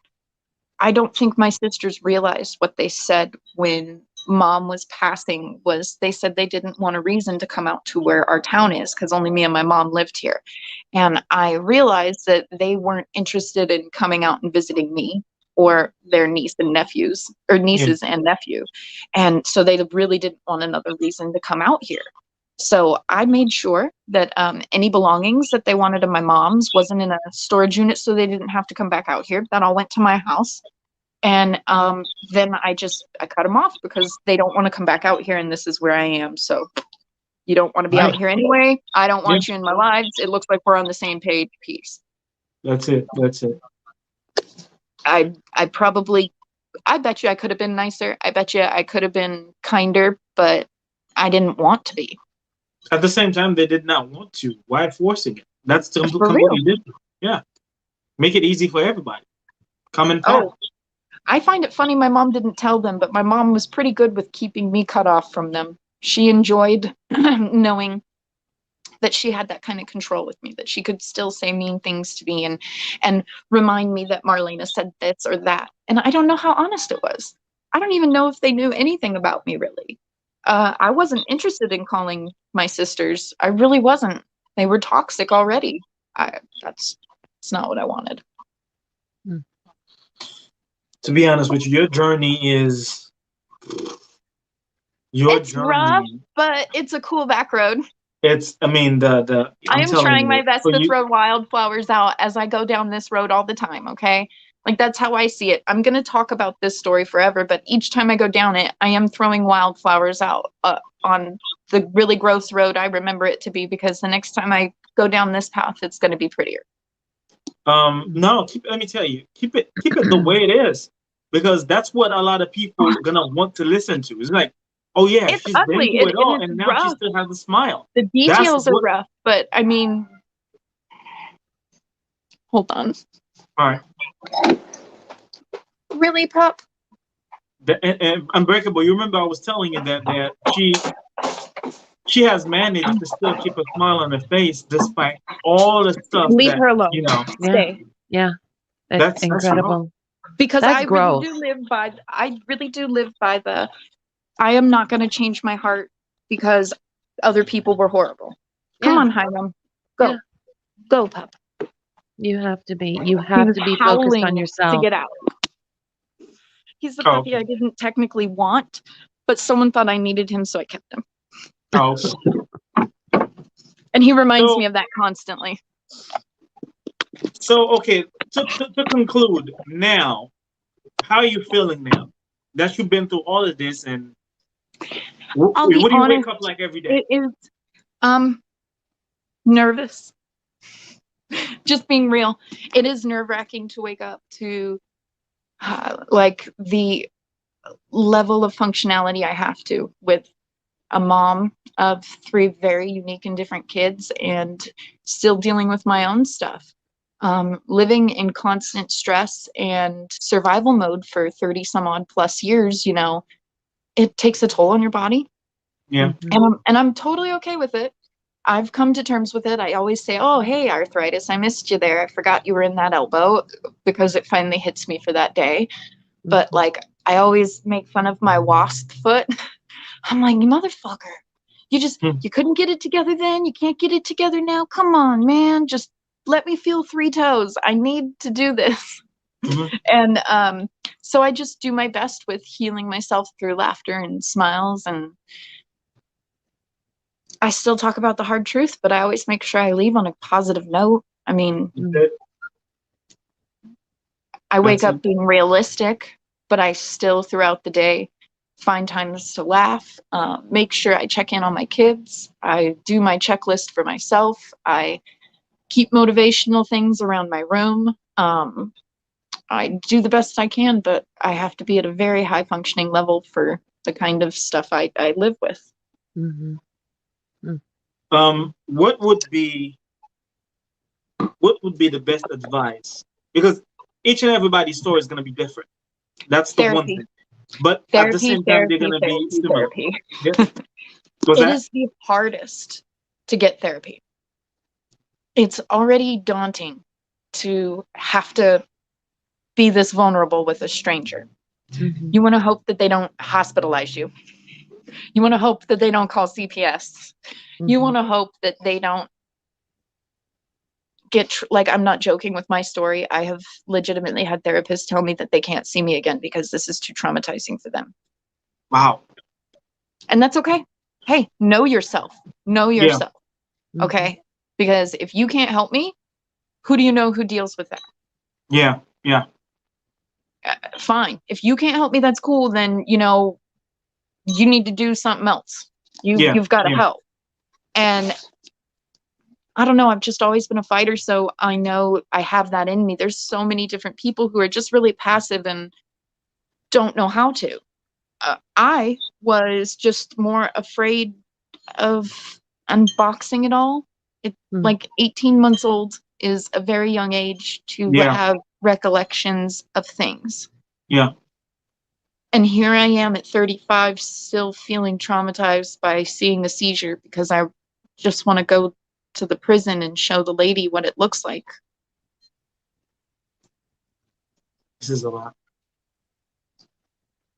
I don't think my sisters realized what they said when Mom was passing. Was they said they didn't want a reason to come out to where our town is, because only me and my mom lived here. And I realized that they weren't interested in coming out and visiting me or their nieces and nephew. And so they really didn't want another reason to come out here. So I made sure that any belongings that they wanted of my mom's wasn't in a storage unit, so they didn't have to come back out here. That all went to my house. And then I cut them off, because they don't want to come back out here, and this is where I am. So you don't want to be out here anyway. I don't want you in my lives. It looks like we're on the same page. Peace. That's it. I bet you I could have been nicer. I bet you I could have been kinder, but I didn't want to be. At the same time, they did not want to. Why forcing it? That's completely different. Yeah. Make it easy for everybody. Come and pass. I find it funny my mom didn't tell them, but my mom was pretty good with keeping me cut off from them. She enjoyed knowing that she had that kind of control with me, that she could still say mean things to me and remind me that Marlena said this or that. And I don't know how honest it was. I don't even know if they knew anything about me, really. I wasn't interested in calling my sisters. I really wasn't. They were toxic already. That's not what I wanted. To be honest with you, your journey is rough, but it's a cool back road. I am trying my best to throw wildflowers out as I go down this road all the time, okay? Like, that's how I see it. I'm going to talk about this story forever, but each time I go down it, I am throwing wildflowers out on the really gross road I remember it to be, because the next time I go down this path, it's going to be prettier. No, let me tell you, keep it the way it is, because that's what a lot of people are going to want to listen to. It's like, oh yeah, it's she's ugly. been through it all, and now rough. She still has a smile. The details are rough, but I mean, hold on. All right. Really, Pup? Unbreakable. You remember I was telling you that she has managed to still keep a smile on her face despite all the stuff. Leave her alone. Stay. Yeah. That's incredible. Because I really do live by the. I am not going to change my heart because other people were horrible. Come on, Hiram. Go. Yeah. Go, Pup. You have to be. You have to be focused on yourself. To get out. He's the puppy I didn't technically want, but someone thought I needed him, so I kept him. Oh. And he reminds me of that constantly. So, okay, to conclude now, how are you feeling now that you've been through all of this, and what do you wake up like every day? It is Nervous. Just being real. It is nerve-wracking to wake up to like the level of functionality I have to with a mom of 3 very unique and different kids and still dealing with my own stuff. Living in constant stress and survival mode for 30 some odd plus years, you know, it takes a toll on your body. Yeah. And I'm totally okay with it. I've come to terms with it. I always say, oh, hey, arthritis, I missed you there. I forgot you were in that elbow, because it finally hits me for that day. But like, I always make fun of my wasp foot. I'm like, you motherfucker, you couldn't get it together then. You can't get it together now. Come on, man. Just let me feel 3 toes. I need to do this. And so I just do my best with healing myself through laughter and smiles. And I still talk about the hard truth, but I always make sure I leave on a positive note. I mean, I wake up being realistic, but I still throughout the day find times to laugh, make sure I check in on my kids. I do my checklist for myself. I keep motivational things around my room. I do the best I can, but I have to be at a very high functioning level for the kind of stuff I live with. What would be the best advice? Because each and everybody's story is going to be different. That's the one thing. But at the same time, they're going to be similar. Yeah. It is the hardest to get therapy. It's already daunting to have to be this vulnerable with a stranger. You want to hope that they don't hospitalize you. You want to hope that they don't call CPS. You want to hope that they don't get, like, I'm not joking with my story. I have legitimately had therapists tell me that they can't see me again because this is too traumatizing for them. Wow. And that's okay. Hey, know yourself. Know yourself. Yeah. Okay? Because if you can't help me, who do you know who deals with that? Yeah. Yeah. Fine. If you can't help me, that's cool. Then, you know, you need to do something else. You've got to help. And I don't know, I've just always been a fighter, so I know I have that in me. There's so many different people who are just really passive and don't know how to. I was just more afraid of unboxing it all. Like 18 months old is a very young age to have recollections of things. Yeah. And here I am at 35, still feeling traumatized by seeing a seizure because I just want to go to the prison and show the lady what it looks like. This is a lot.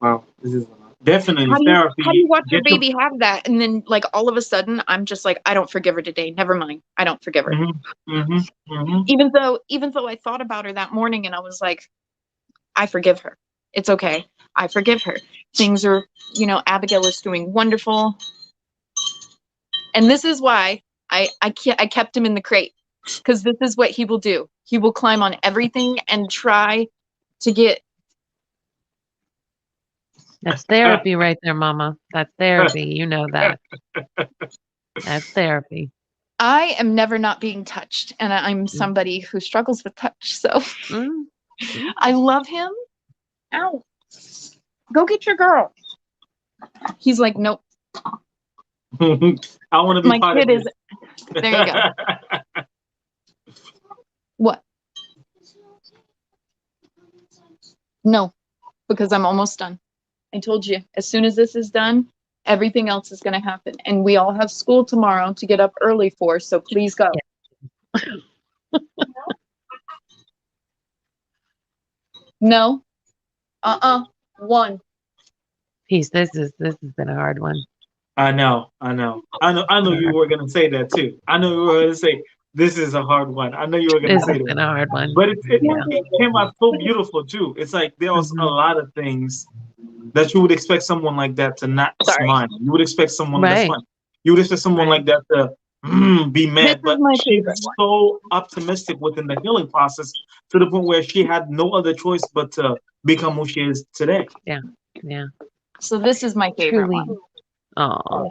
Wow, this is a lot. Definitely therapy. How do you watch your baby have that, and then like all of a sudden I'm just like, I don't forgive her today. Never mind. I don't forgive her. Even though I thought about her that morning and I was like, I forgive her. It's okay. I forgive her. Things are, you know, Abigail is doing wonderful. And this is why I kept him in the crate, because this is what he will do. He will climb on everything and try to get. That's therapy right there, Mama. That's therapy. You know that. That's therapy. I am never not being touched, and I'm somebody who struggles with touch. So I love him. Ow. Go get your girl. He's like, nope. I want to be my part kid of is. There you go. What? No, because I'm almost done. I told you, as soon as this is done, everything else is going to happen. And we all have school tomorrow to get up early for, so please go. No. 1. Peace. This has been a hard one. I know you were gonna say that too. I know you were gonna say this is a hard one. I know you were gonna say that. This has been a hard one. But it came out so beautiful too. It's like there was a lot of things that you would expect someone like that to not smile. You would expect someone that's fun. You would expect someone like that to be mad. But she's so optimistic within the healing process to the point where she had no other choice but to become who she is today. Yeah. Yeah. So this is my favorite one. Oh.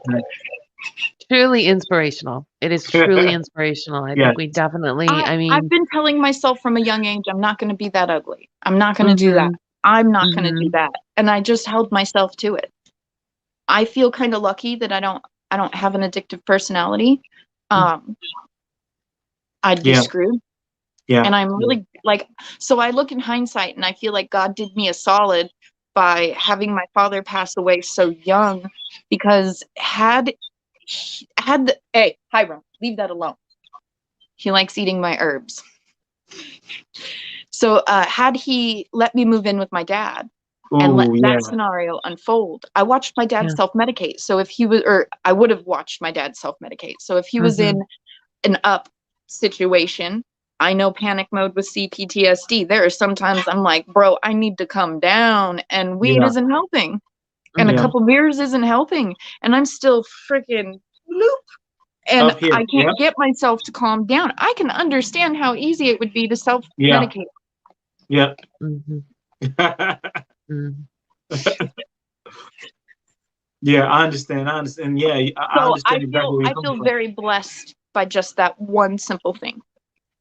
Truly inspirational. It is truly inspirational. I Yeah. think we definitely, I've been telling myself from a young age, I'm not going to be that ugly. I'm not going to do that. I'm not going to do that. And I just held myself to it. I feel kind of lucky that I don't have an addictive personality. I'd be screwed. Yeah. And I'm really like, so I look in hindsight and I feel like God did me a solid by having my father pass away so young, because hey, Hiram, leave that alone. He likes eating my herbs. So had he let me move in with my dad and let that scenario unfold, I watched my dad self-medicate. So if he was, or I would have watched my dad self-medicate. So if he was in an up situation, I know panic mode with C-Ptsd. There are sometimes I'm like, bro, I need to come down, and weed isn't helping. And a couple beers isn't helping. And I'm still freaking loop. And I can't get myself to calm down. I can understand how easy it would be to self-medicate. Yeah. Yeah, I understand. Yeah, I understand exactly where you're coming from. I feel very blessed by just that one simple thing.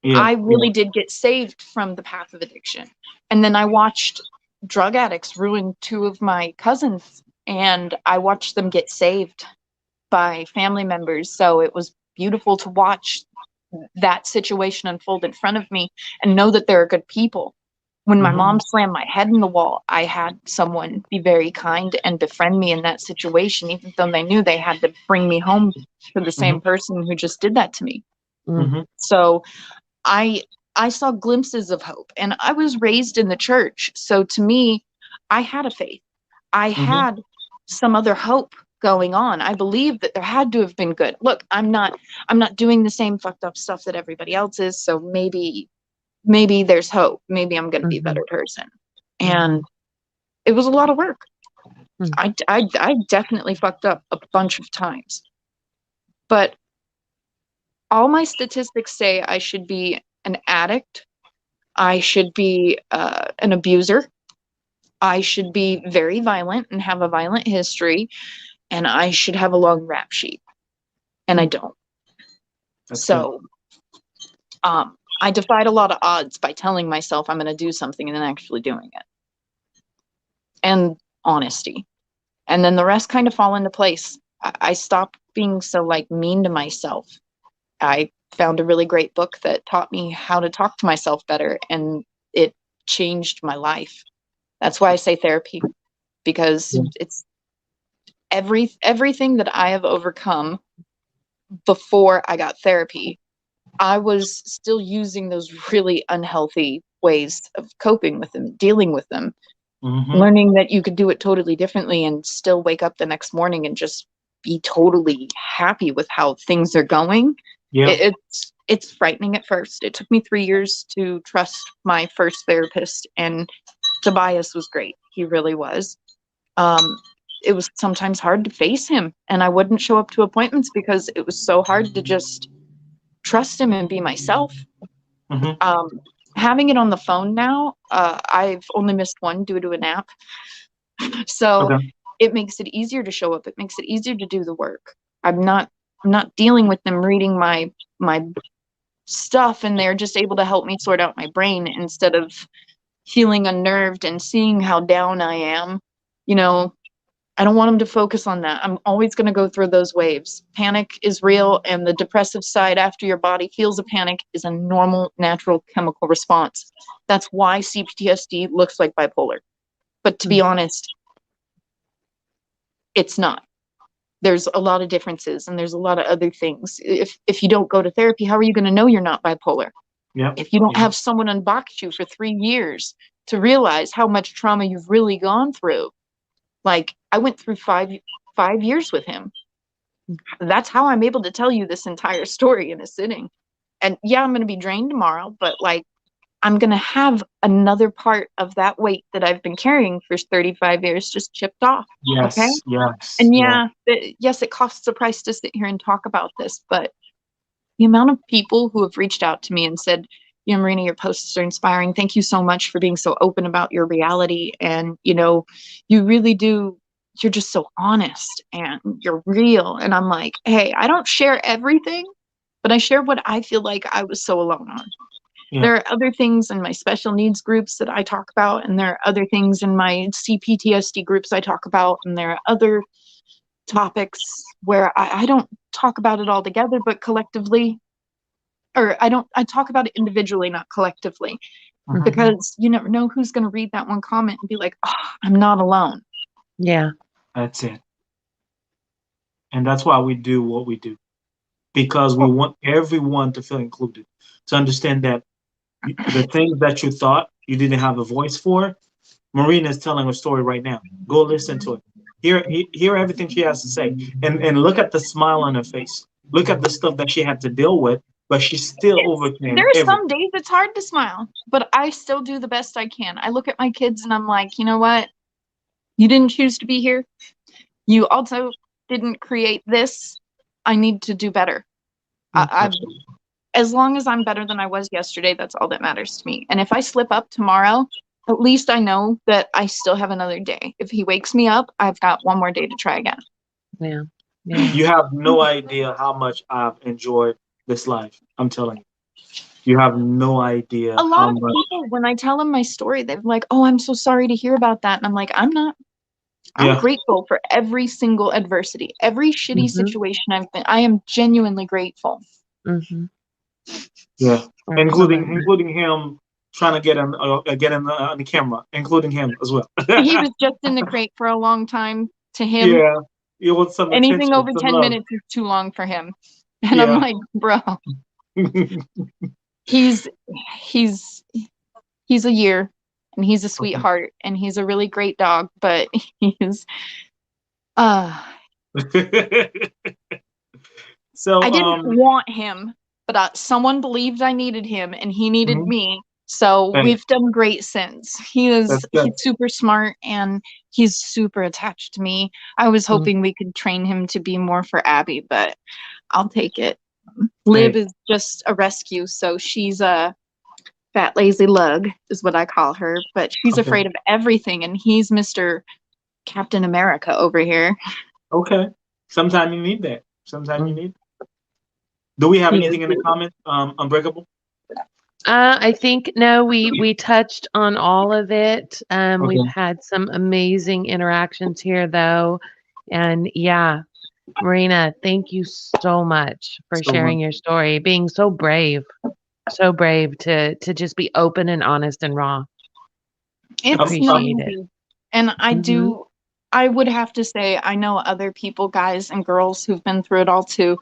I really did get saved from the path of addiction. And then I watched drug addicts ruin 2 of my cousins, and I watched them get saved by family members. So it was beautiful to watch that situation unfold in front of me and know that there are good people. When my mom slammed my head in the wall, I had someone be very kind and befriend me in that situation, even though they knew they had to bring me home to the same person who just did that to me. So I saw glimpses of hope, and I was raised in the church. So to me, I had a faith. I had some other hope going on. I believe that there had to have been good. Look, I'm not doing the same fucked up stuff that everybody else is. So maybe there's hope. Maybe I'm going to be a better person. And it was a lot of work. I definitely fucked up a bunch of times, but all my statistics say I should be an addict. I should be an abuser. I should be very violent and have a violent history. And I should have a long rap sheet. And I don't. So I defied a lot of odds by telling myself I'm going to do something and then actually doing it. And honesty. And then the rest kind of fall into place. I stopped being so like mean to myself. I found a really great book that taught me how to talk to myself better, and it changed my life. That's why I say therapy, because it's everything that I have overcome before I got therapy. I was still using those really unhealthy ways of coping with them, dealing with them, learning that you could do it totally differently and still wake up the next morning and just be totally happy with how things are going. It's frightening at first. It took me 3 years to trust my first therapist, and Tobias was great. He really was. It was sometimes hard to face him, and I wouldn't show up to appointments because it was so hard to just trust him and be myself. Having it on the phone now, I've only missed one due to a nap. So it makes it easier to show up. It makes it easier to do the work. I'm not dealing with them reading my stuff, and they're just able to help me sort out my brain instead of feeling unnerved and seeing how down I am. You know, I don't want them to focus on that. I'm always going to go through those waves. Panic is real, and the depressive side after your body feels a panic is a normal, natural chemical response. That's why C-Ptsd looks like bipolar. But to be honest, it's not. There's a lot of differences, and there's a lot of other things. If you don't go to therapy, how are you going to know you're not bipolar? If you don't have someone unbox you for 3 years to realize how much trauma you've really gone through. Like, I went through five years with him. That's how I'm able to tell you this entire story in a sitting. And yeah, I'm going to be drained tomorrow, but like, I'm going to have another part of that weight that I've been carrying for 35 years just chipped off. Okay? And yes, it costs a price to sit here and talk about this, but the amount of people who have reached out to me and said, you know, Marina, your posts are inspiring. Thank you so much for being so open about your reality. And, you know, you really do you're just so honest and you're real. And I'm like, hey, I don't share everything, but I share what I feel like I was so alone on. Yeah. There are other things in my special needs groups that I talk about, and there are other things in my C-Ptsd groups I talk about, and there are other topics where I don't talk about it all together, but collectively, or I talk about it individually, not collectively, because you never know who's going to read that one comment and be like, oh, I'm not alone. Yeah. That's it. And that's why we do what we do, because we want everyone to feel included, to understand that the things that you thought you didn't have a voice for, Marina is telling a story right now. Go listen to it. Hear everything she has to say, and look at the smile on her face. Look at the stuff that she had to deal with, but she still overcame. There are some days it's hard to smile, but I still do the best I can. I look at my kids and I'm like, you know what? You didn't choose to be here. You also didn't create this. I need to do better. As long as I'm better than I was yesterday, that's all that matters to me. And if I slip up tomorrow, at least I know that I still have another day. If he wakes me up, I've got one more day to try again. Yeah. You have no idea how much I've enjoyed this life. I'm telling you. You have no idea. A lot of people, when I tell them my story, they're like, oh, I'm so sorry to hear about that. And I'm like, I'm not. I'm grateful for every single adversity, every shitty situation I've been. I am genuinely grateful. Yeah, including him trying to get on the camera, including him as well. He was just in the crate for a long time. To him, yeah, you want some anything attention, over some 10 love. minutes is too long for him. And I'm like, bro, he's a year, and he's a sweetheart, and he's a really great dog, but he's So I didn't want him, but someone believed I needed him, and he needed me. So we've done great since. He's super smart, and he's super attached to me. I was hoping we could train him to be more for Abby, but I'll take it. Liv is just a rescue, so she's a fat lazy lug is what I call her, but she's afraid of everything, and he's Mr. Captain America over here. Okay. Sometimes you need that. Sometimes you need that. Do we have anything in the comments? Unbreakable? I think no, we touched on all of it. We've had some amazing interactions here though. And yeah, Marina, thank you so much for sharing your story, being so brave to just be open and honest and raw. It's not easy. And I would have to say, I know other people, guys and girls, who've been through it all too.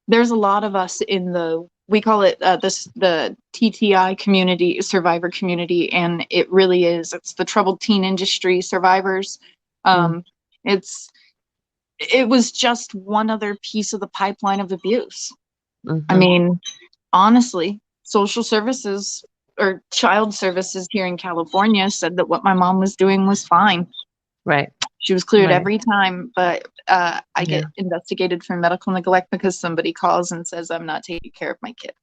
There's a lot of us in we call it the TTI community, survivor community, and it really is. It's the troubled teen industry survivors. It was just one other piece of the pipeline of abuse. I mean, honestly, social services or child services here in California said that what my mom was doing was fine. Right. She was cleared every time, but I get investigated for medical neglect because somebody calls and says I'm not taking care of my kid.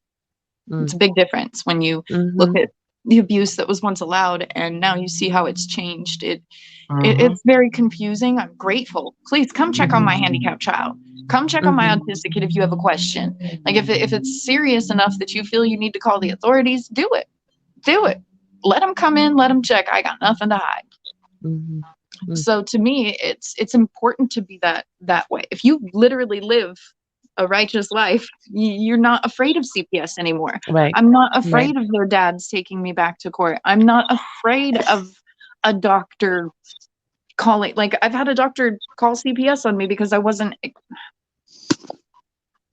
It's a big difference when you look at the abuse that was once allowed and now you see how it's changed. It's very confusing. I'm grateful. Please come check on my handicapped child. Come check on my autistic kid if you have a question. Like if it's serious enough that you feel you need to call the authorities, do it. Do it. Let them come in. Let them check. I got nothing to hide. So to me, it's important to be that way. If you literally live a righteous life, you're not afraid of CPS anymore. Right. I'm not afraid of their dads taking me back to court. I'm not afraid of a doctor calling. Like I've had a doctor call CPS on me because I wasn't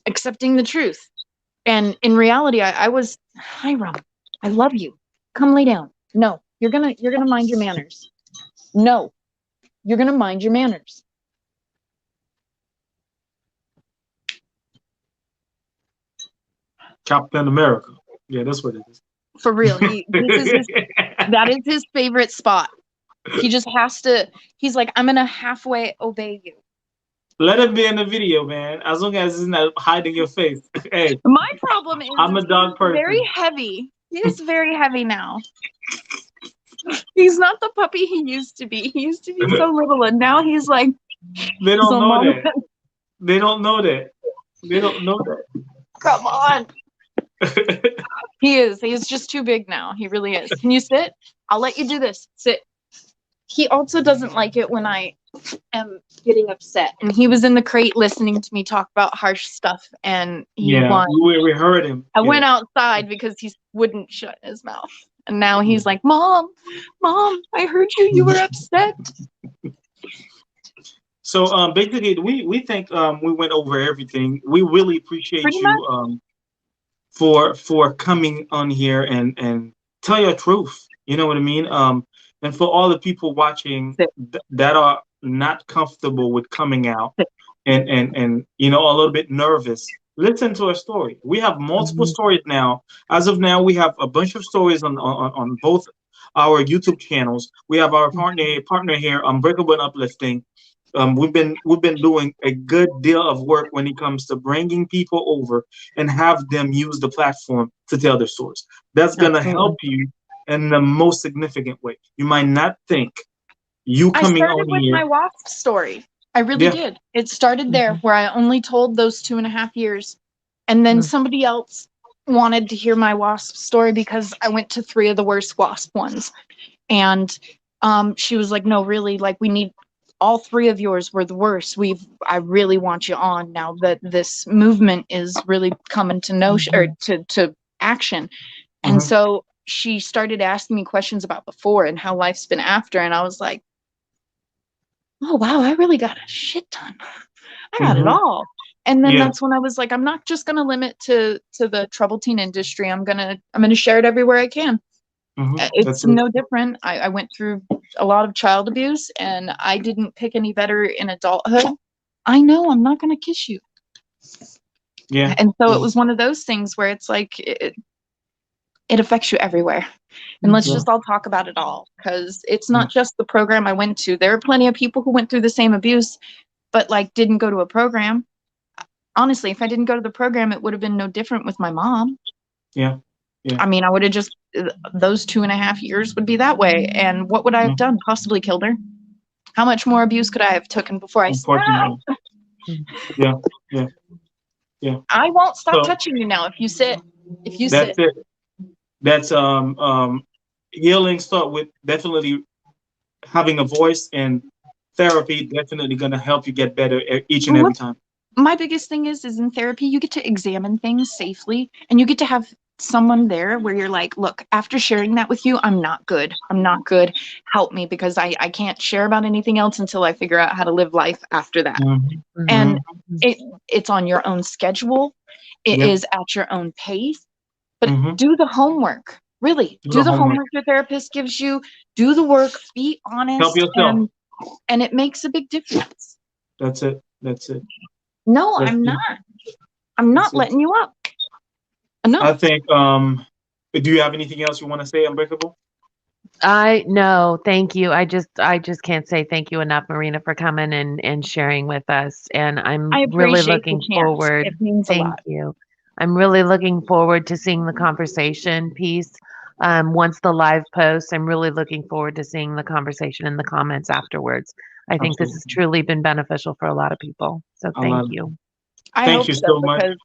accepting the truth. And in reality, I was, hi Rob, I love you. Come lay down. No, you're gonna mind your manners. No. You're going to mind your manners. Captain America. Yeah, that's what it is. For real. That is his favorite spot. He just has to, he's like, I'm going to halfway obey you. Let it be in the video, man. As long as it's not hiding your face. Hey, my problem is I'm a dog person. Very heavy. He is very heavy now. He's not the puppy he used to be. He used to be so little, and now he's like. They don't So know Mom, that. They don't know that. They don't know come on. that. He is. He's just too big now. He really is. Can you sit? I'll let you do this. Sit. He also doesn't like it when I am getting upset. And he was in the crate listening to me talk about harsh stuff. And he Yeah, won. we heard him. I Yeah. went outside because he wouldn't shut his mouth. And now he's like, Mom, I heard you. You were upset. So basically, we think we went over everything. We really appreciate Pretty you for coming on here and tell your truth. You know what I mean? And for all the people watching that are not comfortable with coming out and you know, a little bit nervous, listen to a story. We have multiple stories now. As of now, we have a bunch of stories on both our YouTube channels. We have our partner here, Unbreakable and Uplifting. We've been doing a good deal of work when it comes to bringing people over and have them use the platform to tell their stories. That's gonna help you in the most significant way. You might not think you I coming started on with here. my WASP story. I really did. It started there where I only told those 2.5 years. And then somebody else wanted to hear my WASP story because I went to 3 of the worst WASP ones. And she was like, no, really, like we need all 3 of yours were the worst. I really want you on now that this movement is really coming to notion or to action. And so she started asking me questions about before and how life's been after. And I was like, oh, wow, I really got a shit ton. I got it all. And then that's when I was like, I'm not just going to limit to the troubled teen industry. I'm going to share it everywhere I can. It's no different. I went through a lot of child abuse and I didn't pick any better in adulthood. I know I'm not going to kiss you. Yeah. And so it was one of those things where it's like, it affects you everywhere. And let's just all talk about it all, because it's not just the program I went to. There are plenty of people who went through the same abuse, but like didn't go to a program. Honestly, if I didn't go to the program, it would have been no different with my mom. Yeah. I mean, I would have just, those 2.5 years would be that way. And what would I have done? Possibly killed her. How much more abuse could I have taken before I stopped? Yeah. I won't stop touching you now if you sit. If you sit. That's it. That's healing start with definitely having a voice, and therapy definitely going to help you get better each and every time. My biggest thing is in therapy, you get to examine things safely, and you get to have someone there where you're like, look, after sharing that with you, I'm not good. Help me, because I can't share about anything else until I figure out how to live life after that. And it's on your own schedule. It is at your own pace, but do the homework. Really, do the homework your therapist gives you. Do the work. Be honest. Help yourself. And it makes a big difference. That's it. No, I'm not. I'm not letting you up. No. I think, do you have anything else you want to say, Unbreakable? No, thank you. I just can't say thank you enough, Marina, for coming and sharing with us. And I'm really looking forward. It means a lot. Thank you. I'm really looking forward to seeing the conversation piece. Once the live post, I'm really looking forward to seeing the conversation in the comments afterwards. I think this has truly been beneficial for a lot of people. So thank you. Thank you so much. Because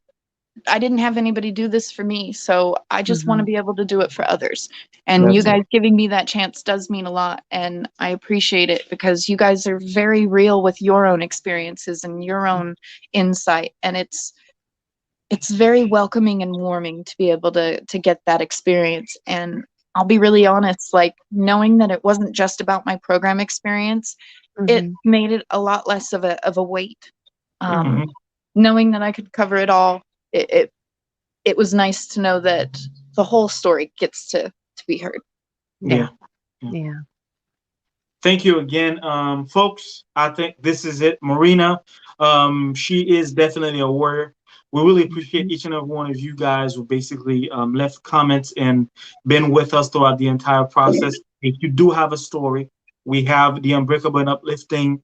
I didn't have anybody do this for me. So I just want to be able to do it for others. And you guys giving me that chance does mean a lot. And I appreciate it, because you guys are very real with your own experiences and your own insight. And it's very welcoming and warming to be able to get that experience. And I'll be really honest, like knowing that it wasn't just about my program experience, it made it a lot less of a weight. Knowing that I could cover it all, it was nice to know that the whole story gets to be heard. Yeah. Thank you again, folks. I think this is it. Marina, she is definitely a warrior. We really appreciate each and every one of you guys who basically left comments and been with us throughout the entire process. If you do have a story, we have the Unbreakable and Uplifting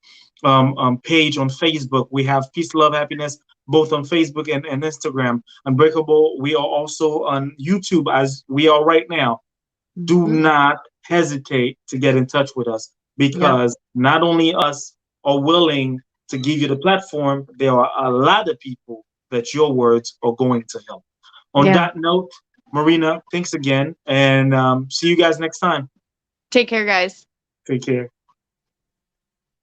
page on Facebook. We have Peace, Love, Happiness, both on Facebook and Instagram. Unbreakable, we are also on YouTube, as we are right now. Do not hesitate to get in touch with us, because not only us are willing to give you the platform, there are a lot of people that your words are going to help. On that note, Marina, thanks again, and see you guys next time. Take care, guys. Take care.